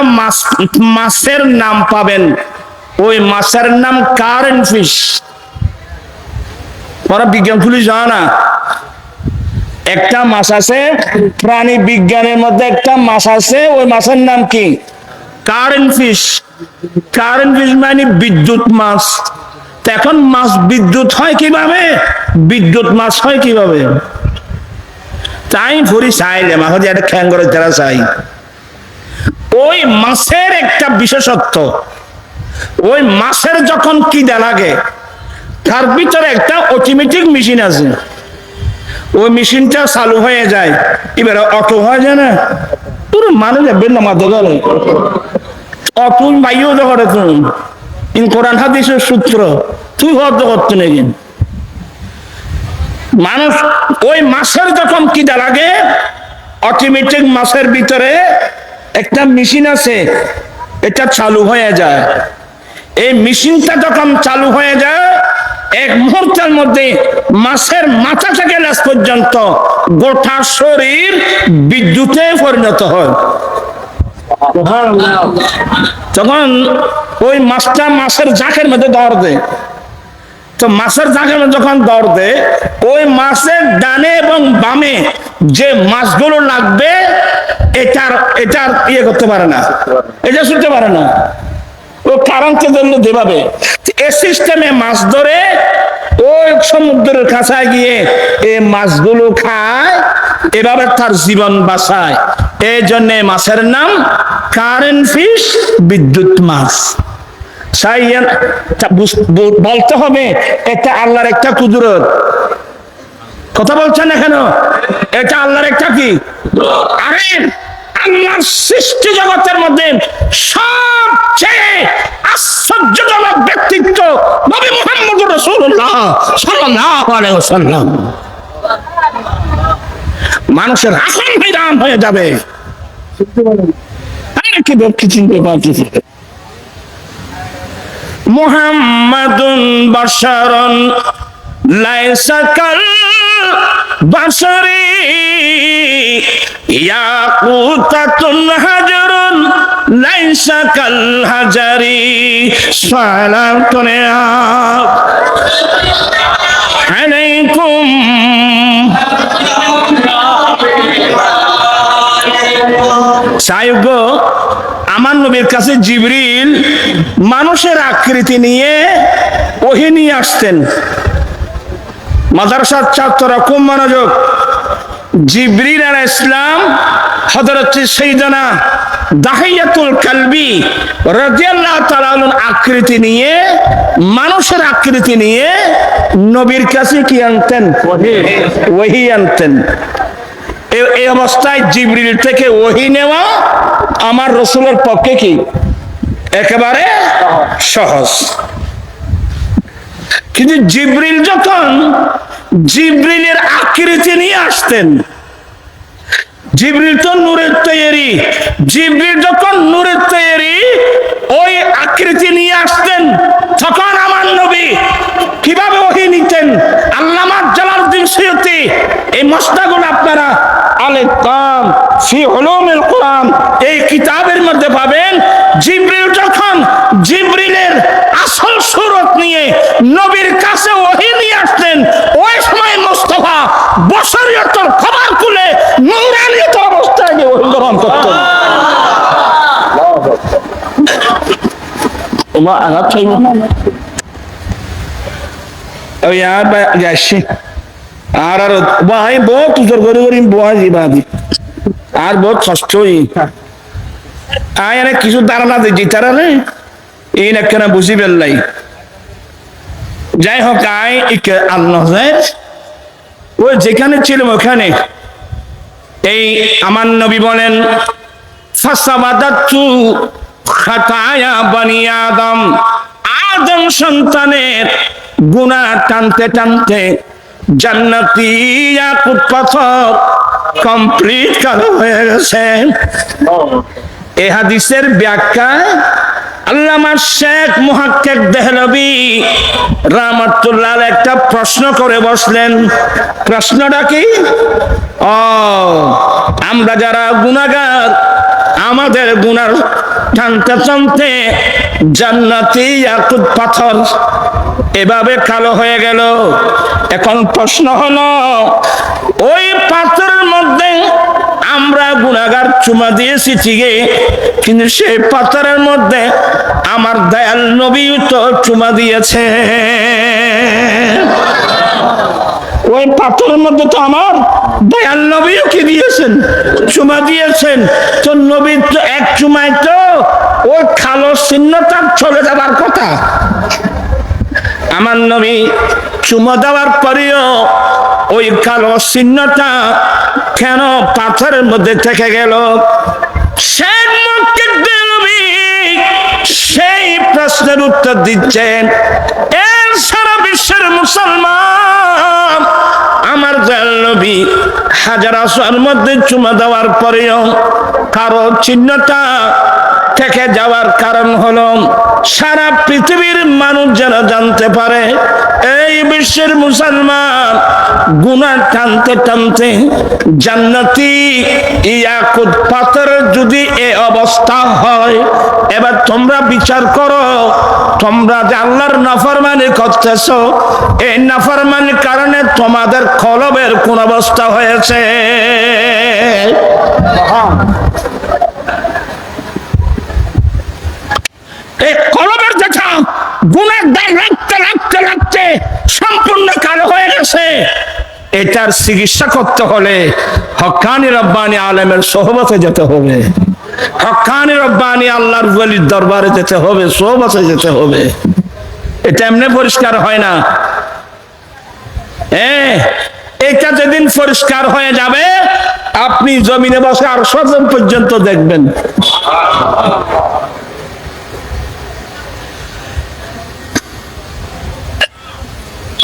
মাছের নাম পাবেন, ওই মাছের নাম কারেন্ট ফিশ। ওরা বিজ্ঞান খুলি জানা না, একটা মাছ আছে প্রাণী বিজ্ঞানের মধ্যে, একটা মাছ আছে ওই মাছের নাম কি? Current fish. কারেন্ট ফিশ মানে বিদ্যুৎ মাছ। এখন মাছ বিদ্যুৎ হয় কিভাবে, বিদ্যুৎ মাছ হয় কিভাবে? তাই ভরি চাইলে মাছ একটা খ্যাং করে তারা চাই। ওই মাছের একটা বিশেষত্ব, ওই মাছের যখন খিদা লাগে তার ভিতরে একটা অটোমেটিক মেশিন আছে, ওই মেশিনটা চালু হয়ে যায়, এবারে অটো হয়ে যায় না, পুরো মানুষ যাবেন না মাথা গেলে অটো বাইও করে তুমি কোরআন হাদিসের সূত্র তুই হত করতে নাকি। মানুষ ওই মাছের যখন খিদা লাগে অটোমেটিক মাছের ভিতরে একটা মেশিন আছে, এটা চালু হয়ে যায়। এই মেশিনটা যখন চালু হয়ে যায়, এক মুহূর্তের মধ্যে মাছের মাথা থেকে লেজ পর্যন্ত গোটা শরীর বিদ্যুতে পরিণত হয়। তখন ওই মাছটা মাছের জাকের মধ্যে দৌড় দেয়। তো মাছের জাকের মধ্যে যখন দৌড় দেয়, ওই মাছের ডানে এবং বামে যে মাছগুলো লাগবে এটার ইয়ে করতে পারে না, এটা শুনতে পারে না। ও কারণকে জন্য যেভাবে এ সিস্টেমে মাছ ধরে ওই সমুদ্রের কাছায় গিয়ে এই মাছগুলো খায়, এভাবে তার জীবন বাঁচায়। এই জন্য মাছের নাম কারেন্ট ফিশ, বিদ্যুৎ মাছ। বলতে হবে এটা আল্লাহর একটা কুদরত। কথা বলছেন না কেন? এটা আল্লাহর একটা কি? আরে আল্লাহর সৃষ্টি জগতের মধ্যে সবচেয়ে আশ্চর্যজনক ব্যক্তিত্ব নবী মুহাম্মদ রাসূলুল্লাহ সাল্লাল্লাহু আলাইহি ওয়াসাল্লাম। মানুষের আসল বিধান হয়ে যাবে। আরে কি ব্যক্তি চিনতে পারতেছে? মুহাম্মাদুন বাশারুন লাইসা কাল বাশারি ইয়াকুতাতুন হাজারুন লাইসা কাল হাজারি। সালাম করে আলাইকুম। সাহেব, আমার নবীর কাছে জিবরিল মানুষের আকৃতি নিয়ে ওহী নিয়ে আসতেন। মাদ্রাসার ছাত্ররা খুব মনোযোগ। জিবরিল আলাইহিস সালাম হযরত সাইয়েদনা দাহিয়াতুল কালবি রাদিয়াল্লাহু তাআলা আকৃতি নিয়ে, মানুষের আকৃতি নিয়ে নবীর কাছে কি আনতেন? ওহী আনতেন। এই অবস্থায় জিবরিল থেকে ওহী নেওয়া আমার রাসূলের পক্ষে কি একেবারে সহজ। কিন্তু জিবরিল যখন জিবরিলের আকৃতি নিয়ে আসতেন, জিবরিল তো নূরের তৈরি, জিবরিল যখন নূরের তৈরি ওই আকৃতি নিয়ে আসতেন, তখন আমার নবী কিভাবে ওহী নিতেন? আল্লামা জালালউদ্দিন সুয়ুতী এই মসনাদগুলো আপনারা আল-ইতকান ফি উলুমিল কুরআন এই কিতাবের মধ্যে পাবেন। জিবরিল যখন জিবরিলের আসল সুরত নিয়ে নবীর কাছে ওহী নিয়ে আসতেন, ওই সময় মুস্তাফা বশরিয়তের খবর খুলে নূরানিয়ত অবস্থায় ওহী গ্রহণ করতেন। ওমা আঘাত চাইব ওই আর যাচ্ছি আর ভাই বহুত উজোর করে করি বয় বাদি আর বহুত কষ্ট আয় অনেক কিছু ধারণা দিচ্ছি তারা এই না কেন বুঝি পেলাই। যাই হোক আয় আল্লাহ ওই যেখানে ছিলাম ওখানে এই আমার নবী বলেন ফাসাবাদাতু খাতায়া বানি আদম, আদম সন্তানের গুনাহ টানতে টানতে জান্নাতি ইয়াকুত পাথর কমপ্লিট কালো হয়ে গেছে। এই হাদিসের ব্যাখ্যায় আল্লামা শেখ মুহাক্কিক দেহলভী রাহমাতুল্লাহ আলাইহি একটা প্রশ্ন করে বসলেন। প্রশ্নটা কি? আমরা যারা গুনাহগার, আমাদের গুনার টানতে টানতে জান্নাতি ইয়াকুত পাথর এভাবে কালো হয়ে গেল। এখন প্রশ্ন হলো, ওই পাথরের মধ্যে আমরা গুনাহগার চুমা দিয়েছি ঠিকই, কিন্তু সেই পাথরের মধ্যে আমার দয়াল নবী তো চুমা দিয়েছে। ওই পাথরের মধ্যে তো আমার দয়াল নবীও কি দিয়েছেন? চুমা দিয়েছেন। তো নবীর তো এক চুমায় তো ওই কালো চিহ্নটা চলে যাবার কথা। আমার নবী চুমা দেওয়ার পরেও ওই কালো চিহ্নটা কেন পাথরের মধ্যে থেকে গেল? সেই প্রশ্নের উত্তর দিচ্ছেন। এর সারা বিশ্বের মুসলমান হাজার আসওয়ার মধ্যে চুমা দেওয়ার পরেও কারো চিহ্নটা থেকে যাওয়ার কারণ হলো সারা পৃথিবীর মানুষ যেন জানতে পারে এই বিশ্বের মুসলমান গুনাহ টানতে টানতে জান্নাতি ইয়াকুত পাথর যদি এই অবস্থা হয়, এবার তোমরা বিচার করো, তোমরা যে আল্লাহর নাফরমানি করতেছো, এই নাফরমানির কারণে তোমাদের কলবের কোন অবস্থা হয়েছে? এই কলবের দেখা গুনার দাগ রাখতে রাখতে রাখতে সম্পূর্ণ কালো হয়ে গেছে। এটার চিকিৎসা করতে হলে হক্কানি রব্বানি আলেমের সোহবতে যেতে হবে, হক্কানি রব্বানি আল্লাহর ওলির দরবারে যেতে হবে, সোহবতে যেতে হবে। এটা এমনি পরিষ্কার হয় না। এটা যেদিন পরিষ্কার হয়ে যাবে আপনি জমিনে বসে আর সজন পর্যন্ত দেখবেন।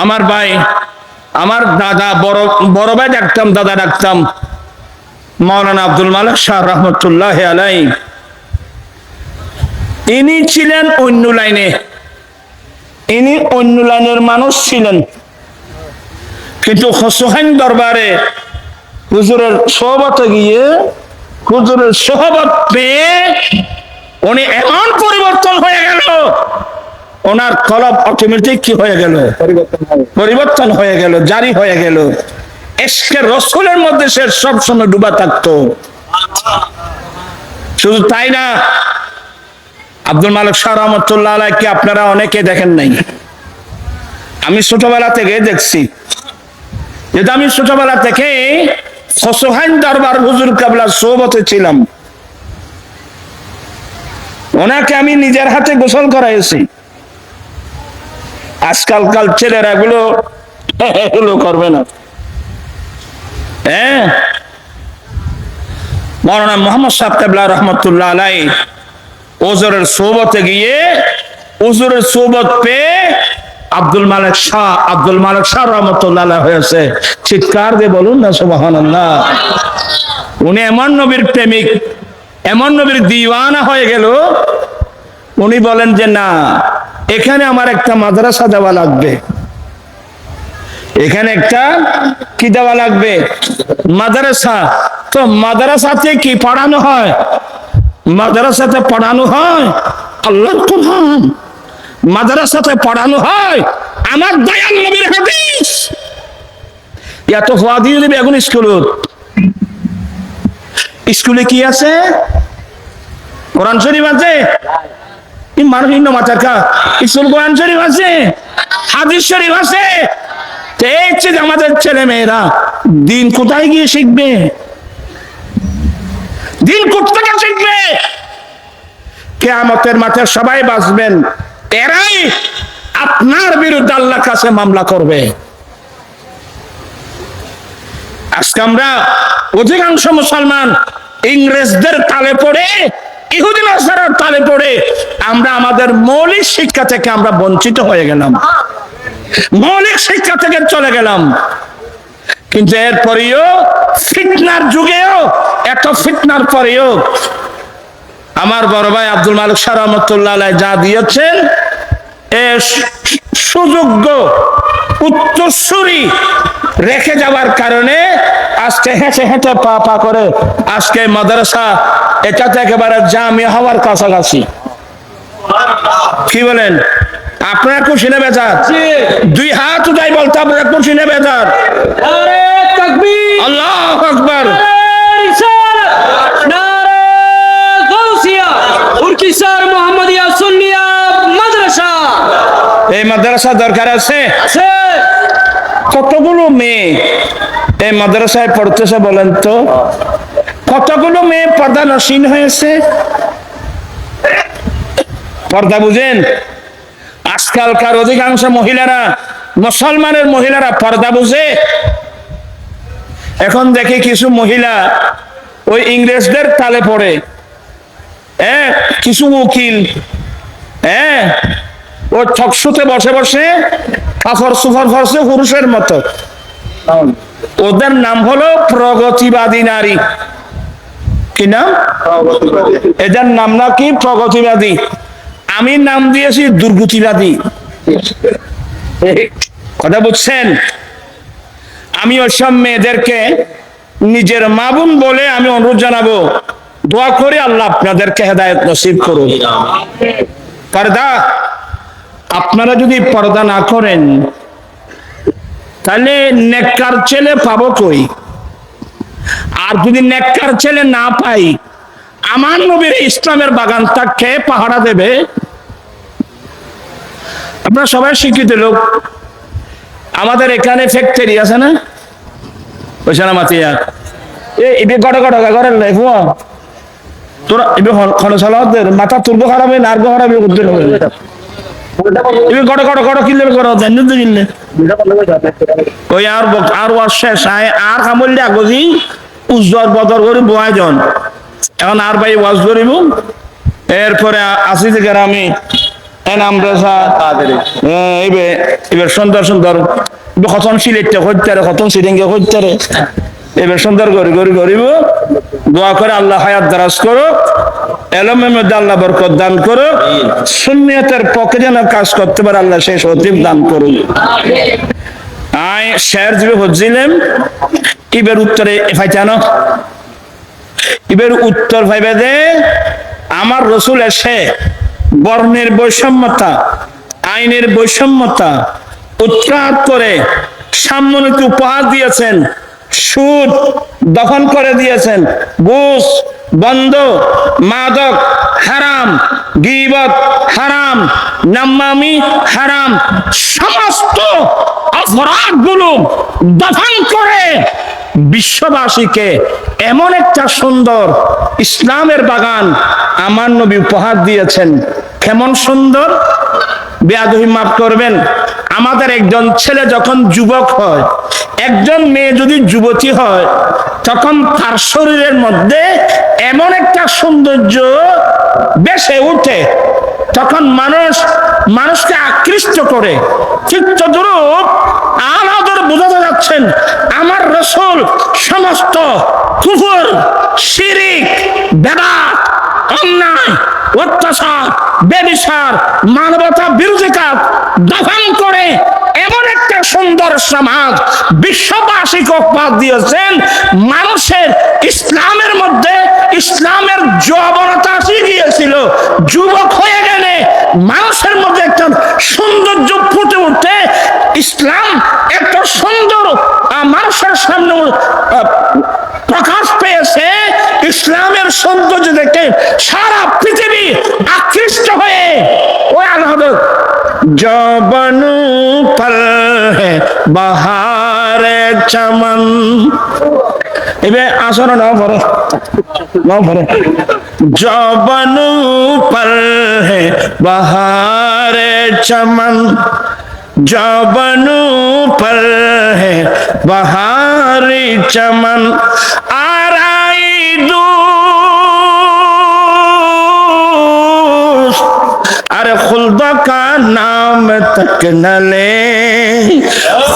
আমার ভাই, আমার দাদা, বড় ভাই ডাকতাম, দাদা ডাকতাম, মাওলানা আব্দুল মালিক শাহ রহমতুল্লাহ আলাইহি। ইনি ছিলেন অন্য লাইনে, ইনি অন্য লাইনের মানুষ ছিলেন, কিন্তু হোসেন দরবারে হুজুরের সোহবতে গিয়ে, হুজুরের সোহবত পেয়ে উনি এমন পরিবর্তন হয়ে গেল, ওনার কলব অটোমেটিক কি হয়ে গেল? পরিবর্তন হয়ে গেল, জারি হয়ে গেল। ইশকে রাসূলের মধ্যে সে সবসময় ডুবা থাকতো। শুধু তাই না, আব্দুল মালিক শাহ রহমতুল্লাহ আলাইহি আপনারা অনেকে দেখেন নাই, আমি ছোটবেলা থেকে দেখছি। যেটা আমি ছোটবেলা থেকে হোসেন দরবার হুজুর কেবলার সোহবতে ছিলাম, ওনাকে আমি নিজের হাতে গোসল করাইছি। আজকালকাল ছেলেরা এগুলো করবে না। মাওলানা মুহাম্মদ সাহেব কেবলা রহমতুল্লাহ আলাইহি ওজরের সোহবতে গিয়ে, ওজরের সোহবত পেয়ে আব্দুল মালিক শাহ রহমতুল্লাহ আলাইহি হয়েছে। চিৎকার দিয়ে বলুন না সুবহানাল্লাহ। উনি এমন নবীর প্রেমিক, এমন নবীর দিওয়ানা হয়ে গেল, উনি বলেন যে না, এখানে আমার একটা মাদ্রাসা দেওয়া লাগবে, এখানে একটা কি দেওয়া লাগবে? মাদ্রাসা। তো মাদ্রাসাতে কি পড়ানো হয়? মাদ্রাসাতে পড়ানো হয় আল্লাহর কোরআন, মাদ্রাসাতে পড়ানো হয় আমার দয়াল নবীর হাদিস। এত হাদিস দিবে এখন স্কুলে কি আছে? কোরআন শরীফ আছে, মানুষ ইন্ন মাথাকা স্কুল কোরআন শরীফ আছে, হাদিস শরীফ আছে। আমাদের ছেলে মেয়েরা দিন কোথায় গিয়ে শিখবে? দিন কোথা শিখবে? কিয়ামতের মাঠে সবাই বাঁচবেন, এরাই আপনার বিরুদ্ধে আল্লাহর কাছে মামলা করবে। আজকে আমরা অধিকাংশ মুসলমান ইংরেজদের তালে পড়ে, ইহুদি নাসারার তালে পড়ে আমরা আমাদের মৌলিক শিক্ষা থেকে আমরা বঞ্চিত হয়ে গেলাম, মৌলিক শিক্ষা থেকে চলে গেলাম। কিন্তু এরপরেও ফিতনার যুগেও, এত ফিতনার পরেও আমার বড় ভাই আব্দুল মালিক শাহ রহমতুল্লাহ আলাইহি যা দিয়েছেন, এ সুযোগ্য উত্তরসূরি রেখে যাওয়ার কারণে আজকে হেঁটে হেঁটে পা পা করে আজকে মাদ্রাসা এটাতে একেবারে জামিয়া হওয়ার কাছাকাছি। কি বলেন? আপনারা খুশি না বেজার? দুই হাত উঠাই বলতে আপনারা খুশি না বেজার? আল্লাহু আকবার। এই মাদ্রাসা দরকার আছে। কতগুলো মেয়ে এই মাদ্রাসায় পড়তেছে বলেন তো? কতগুলো মেয়ে পর্দা নসীন হয়েছে? পর্দা বুঝেন? আজকালকার অধিকাংশ মহিলারা, মুসলমানের মহিলারা পর্দা বুঝে? এখন দেখি কিছু মহিলা ওই ইংরেজদের তালে পড়ে, কিছু উকিল ও ছকসুতে বসে বসে কাফর সুফর ফরসে পুরুষের মতো। ওদের নাম হলো প্রগতিবাদী নারী। কি নাম? এদের নাম নাকি প্রগতিবাদী। আমি নাম দিয়েছি দুর্গতিবাদী। কথা বুঝছেন? আমি ওইসব মেয়েদেরকে নিজের মা বোন বলে আমি অনুরোধ জানাবো, দোয়া করে আল্লাহ আপনাদেরকে হেদায়েত নসিব করুন। পর্দা, আপনারা যদি পর্দা না করেন তাহলে নেককার ছেলে পাবো কই? আর যদি নেককার ছেলে না পাই, আমার নবীর ইসলামের বাগানটা কে পাহারা দেবে? আপনারা সবাই শিক্ষিত লোক, আমাদের এখানে ফ্যাক্টরি আছে না, ওইখানে মাতিয়া এবে গড় গড় ঘরের লাইফ তোরা এবে খরচালাদের মাথা তুলবো খারাপ না আর খারাপ করতে হবে। এবে গড় গড় গড় কিনলে করো জানেন তো কিনলে ওই আর ওয়ার শেষ আর কামড়লে আগজি উজ্জ্বল বদর করে বয় জন এখন আর ভাই ওয়াজ করিব। এরপরে আসি থেকে আমি এবার সুন্দর সুন্দর কতন সিলেটটা হইতে কতন সিরিঙ্গে হইতে এবার সুন্দর করে করে করিব। দোয়া করে আল্লাহ হায়াত দারাজ করো, এলমের মধ্যে আল্লাহ বরকত দান করো, সুন্নিয়তের পক্ষে যেন কাজ করতে পারে আল্লাহ সেই সতীব দান করুন। আই শের যে হচ্ছিলাম এবার উত্তরে ফাইটানো, এবার উত্তর ভাইবে দে আমার রসুল এসে বর্ণের বৈষম্যতা, আইনের বৈষম্যতা উৎখাত করে সাম্যনীতি উপহার দিয়েছেন, সুদ দখল করে দিয়েছেন, ঘুষ বন্ধ, মাদক হারাম, গীবত হারাম, নামামি হারাম, সমস্ত অপরাধগুলো দখল করে বিশ্ববাসীকে এমন একটা সুন্দর ইসলামের বাগান আমার নবী উপহার দিয়েছেন। কেমন সুন্দর! বেয়াদবি মাফ করবেন, আমাদের একজন ছেলে যখন যুবক হয়, একজন মেয়ে যদি যুবতী হয়, তখন তার শরীরের মধ্যে এমন একটা সৌন্দর্য বেশে উঠে, তখন মানুষকে আকৃষ্ট করে। ঠিক তদ্রূপ আমাদের বোঝাতে যাচ্ছেন আমার রাসূল সমস্ত কুফর, শিরিক, বেদাত, অন্যায়, অত্যাচার, ব্যভিচার, মানবতা বিরোধী কাজ দখল করে এমন একটা সুন্দর সমাজ বিশ্ববাসীকে উপহার দিয়েছেন। মানুষের ইসলামের মধ্যে ইসলামের যৌবনতা আসে গিয়েছিল, যুবক হয়ে গেলে মানুষের মধ্যে একটা সৌন্দর্য ফুটে উঠে, ইসলাম একটা সুন্দর মানুষের সামনে প্রকাশ পেয়েছে। ইসলামের সৌন্দর্য দেখে সারা পৃথিবী আকৃষ্ট হয়ে ওই আল্লাহ জবানু পর হে বাহারে চমন, এবে আসর নাও পরে জবানু পর হে বাহারে চমন, জবানু পর হে বাহারি চমন, আরাই দুস্ত अरे खुल्दा का नाम तक न ले,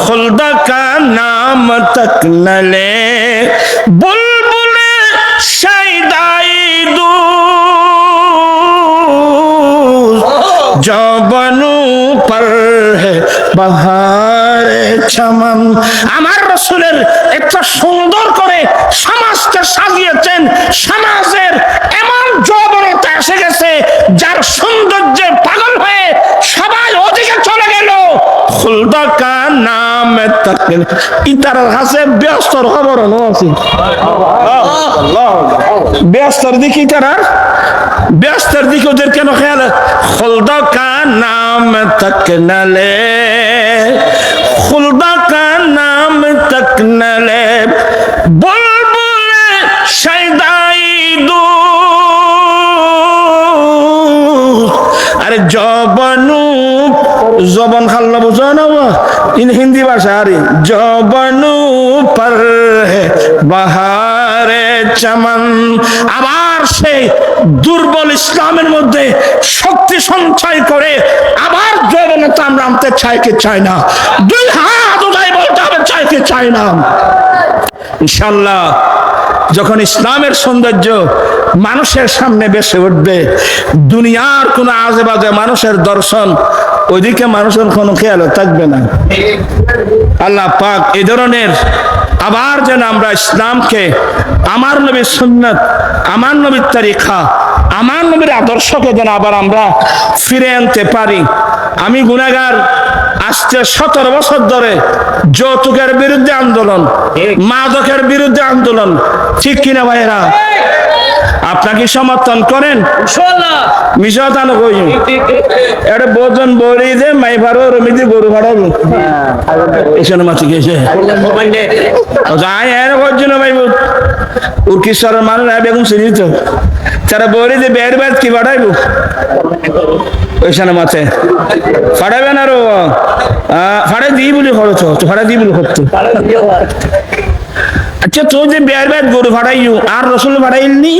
खुल्दा का नाम तक न ले, बुलबुल शैदाई दूस्त, जौबनू पर है बहार चमन। আমার রাসূলের একটা সুন্দর করে সমাজকে সাজিয়েছেন, সমাজের এমন যৌবনতা এসে গেছে যার সৌন্দর্যে পাগল হয়ে সবাই ওদিকে চলে গেল। খুলদা কা নাম তক ইতার কাছে ব্যস্তর খবর আছে, ব্যস্তর দিকে তারা ব্যস্তর দিকে ওদের কেন খেয়াল? খুলদা কা নাম তক নলে, খুলদা কা নাম তক নলে, বুলবুল শাইদাই দুস্ত, আরে জবানু জবান খাল্লা বুঝো না ইন হিন্দি ভাষা, আরে জবানু পর হে বাহারে চমন। আবার সেই দুর্বল ইসলামের মধ্যে শক্তি সঞ্চয় করে আবার যৌবনতা আমরা আনতে চাই কি চাই না? দুই হাত উঠাই বলতে হবে চাই কি চাই না? ইনশাআল্লাহ যখন ইসলামের সৌন্দর্য মানুষের সামনে বেসে উঠবে, দুনিয়ার কোন আজে বাজে মানুষের দর্শন ওইদিকে মানুষের কোনো খেয়াল থাকবে না। আল্লাহ পাক এই ধরনের আবার যেন আমরা ইসলামকে, আমার নবীর সুন্নাত, আমার নবীর তারিকা, আমার নবীর আদর্শকে যেন আবার আমরা ফিরে আনতে পারি। আমি গুনাহগার, আজকে 17 বছর ধরে যৌতুকের বিরুদ্ধে আন্দোলন, মাদকের বিরুদ্ধে আন্দোলন, ঠিক কিনা ভাইরা? আপনাকে সমর্থন করেন? মিশাতান কই এটা বোজন বলি যে মাই ভাড়ো রমিদি গরু ভাড়াবো এখানে মাছি গেছে যাই এর করছিল ভাই উর্কিশ্বরের মানুষ বেগুন চিনি তো তারা বলি যে বের বেদ কি ভাড়াইবো ওইখানে মাছে ফাড়াবেন আরো ফাড়াই দিই বলি খরচ ফাড়াই দিই বলি করতো। আচ্ছা তো যে বের বেদ গরু ভাড়াইও আর রসুল ভাড়াইলনি?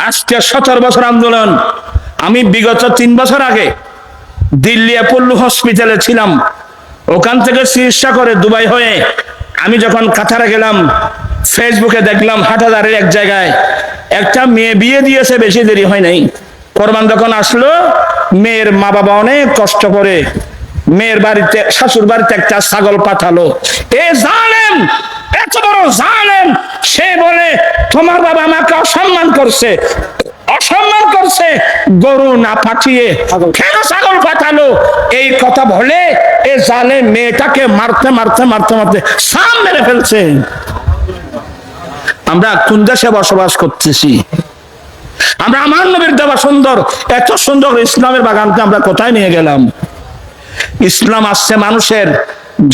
আজকে 17 বছর আন্দোলন। আমি বিগত 3 বছর আগে দিল্লি অ্যাপোলো হসপিটালে ছিলাম, ওখান থেকে চিকিৎসা করে দুবাই হয়ে আমি যখন কাতারে গেলাম, ফেসবুকে দেখলাম হাটাদারের এক জায়গায় একটা মেয়ে বিয়ে দিয়েছে, বেশি দেরি হয় নাই। কোরবান যখন আসলো, মেয়ের মা বাবা অনেক কষ্ট করে মেয়ের বাড়িতে, শাশুর বাড়িতে একটা ছাগল পাঠালো। এ জালেম, এত বড় জালেম, সে বলে তোমার বাবা আমাকে অসম্মান করছে, অসম্মান করছে, গরু না পাঠিয়ে কেন ছাগল পাঠালো? এই কথা বলে এ জালেম মেয়েটাকে মারতে মারতে মারতে মারতে সাম মেরে ফেলছে। আমরা কোন দেশে বসবাস করতেছি? আমরা আমার নবীর দেওয়া সুন্দর, এত সুন্দর ইসলামের বাগানকে আমরা কোথায় নিয়ে গেলাম? ইসলাম আসছে মানুষের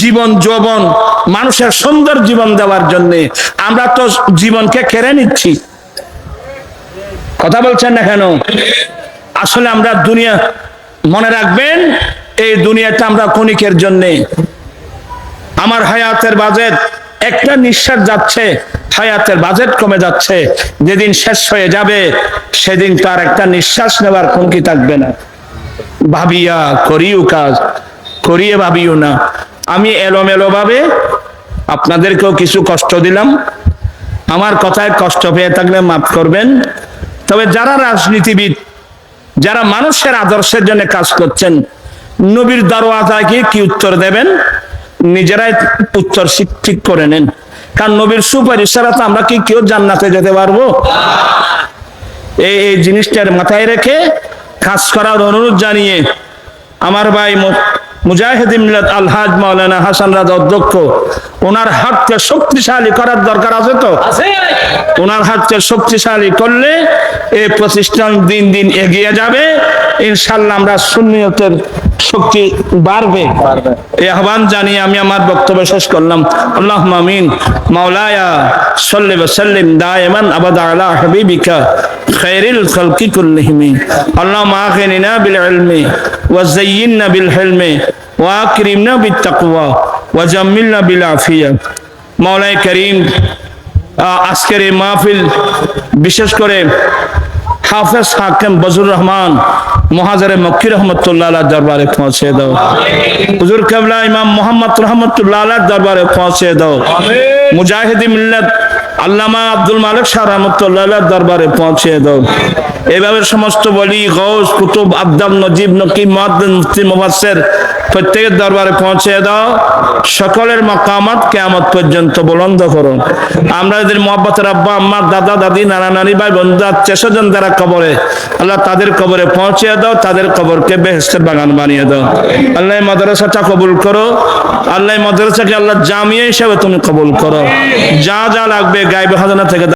জীবন যৌবন, মানুষের সুন্দর জীবন দেওয়ার জন্য। আমরা তো জীবনকে কেড়ে নিচ্ছি। কথা বলছেন না কেন? আসলে আমরা দুনিয়া, মনে রাখবেন এই দুনিয়াটা আমরা ক্ষণিকের জন্য। আমার হায়াতের বাজেট, একটা নিঃশ্বাস যাচ্ছে, হায়াতের বাজেট কমে যাচ্ছে। যেদিন শেষ হয়ে যাবে সেদিন তার একটা নিঃশ্বাস নেবার ক্ষমতা থাকবে না। ভাবিয়া করিও কাজ, করিয়ে ভাবিও না। আমি এলোমেলো ভাবে আপনাদেরকেও কিছু কষ্ট দিলাম, আমার কথায় কষ্ট পেয়ে থাকলে মাফ করবেন। তবে যারা রাজনীতিবিদ, যারা মানুষের আদর্শের জন্য কাজ করছেন, নবীর দরওয়াজায় গিয়ে কি উত্তর দেবেন নিজেরাই উত্তর ঠিক করে নেন। কারণ নবীর সুপারিশ ছাড়া তো আমরা কি কেউ জান্নাতে যেতে পারবো? এই জিনিসটার মাথায় রেখে কাজ করার অনুরোধ জানিয়ে আমার ভাই মুজাহিদ মিল্লাত আলহাজ মাওলানা হাসান রাজা অধ্যক্ষ, ওনার হাতকে শক্তিশালী করার দরকার আছে তো? ওনার হাতকে শক্তিশালী করলে এই প্রতিষ্ঠান দিন দিন এগিয়ে যাবে ইনশাআল্লাহ। আমরা সুন্নিয়তের শক্তি বাড়বে। এই আহ্বান জানিয়ে আমি আমার বক্তব্য শেষ করলাম। আল্লাহুম্মা আমিন। মাওলায়া সাল্লি ওয়া সাল্লিম দাইমান আবাদা আলা হাবিবিকা খায়রিল খালকি কুল্লিহিম। আল্লাহুম্মা আখিনিনা বিল ইলমি ওয়া যায়্যিননা বিল হিলমি ওয়া আকরিমনা বিত তাকওয়া ওয়া জাম্মিলনা বিল আফিয়া। মাওলাই করিম, আজকের এই মাহফিল বিশেষ করে হাফেজ হাকিম বজুর রহমান মুহাজিরে মক্কি রহমতুল্লাহ আলাইহির দরবারে পৌঁছে দাও। হুজুর কিবলা ইমাম মুহাম্মদ রহমতুল্লাহ আলাইহির দরবারে পৌঁছে দাও। মুজাহিদ মিল্লাত আল্লামা আব্দুল মালিক শাহ রহমতুল্লাহ আলাইহির দরবারে পৌঁছে দাও। এভাবে সমস্ত ওলি, গৌস, কুতুব, আব্দাল, নজিব, নকি, মুয়াদ্দিন, মুফতি, মুফাসসির প্রত্যেকের দরবারে পৌঁছে দাও। সকলের মাকামাত কিয়ামত পর্যন্ত বুলন্দ করো। আমরা এদের মুহাব্বতের আব্বা আম্মা, দাদা দাদি, নানা নানি, ভাই বন্ধু, আত্মীয়স্বজন যারা কবরে, আল্লাহ তাদের কবরে পৌঁছে দাও, তাদের কবরকে বেহেশতের বাগান বানিয়ে দাও। আল্লাহ মাদ্রাসাটা কবুল করো। আল্লাহ মাদ্রাসাকে আল্লাহ জামিয়া হিসেবে তুমি কবুল করো। যা যা লাগবে গায়বে খাজানা থেকে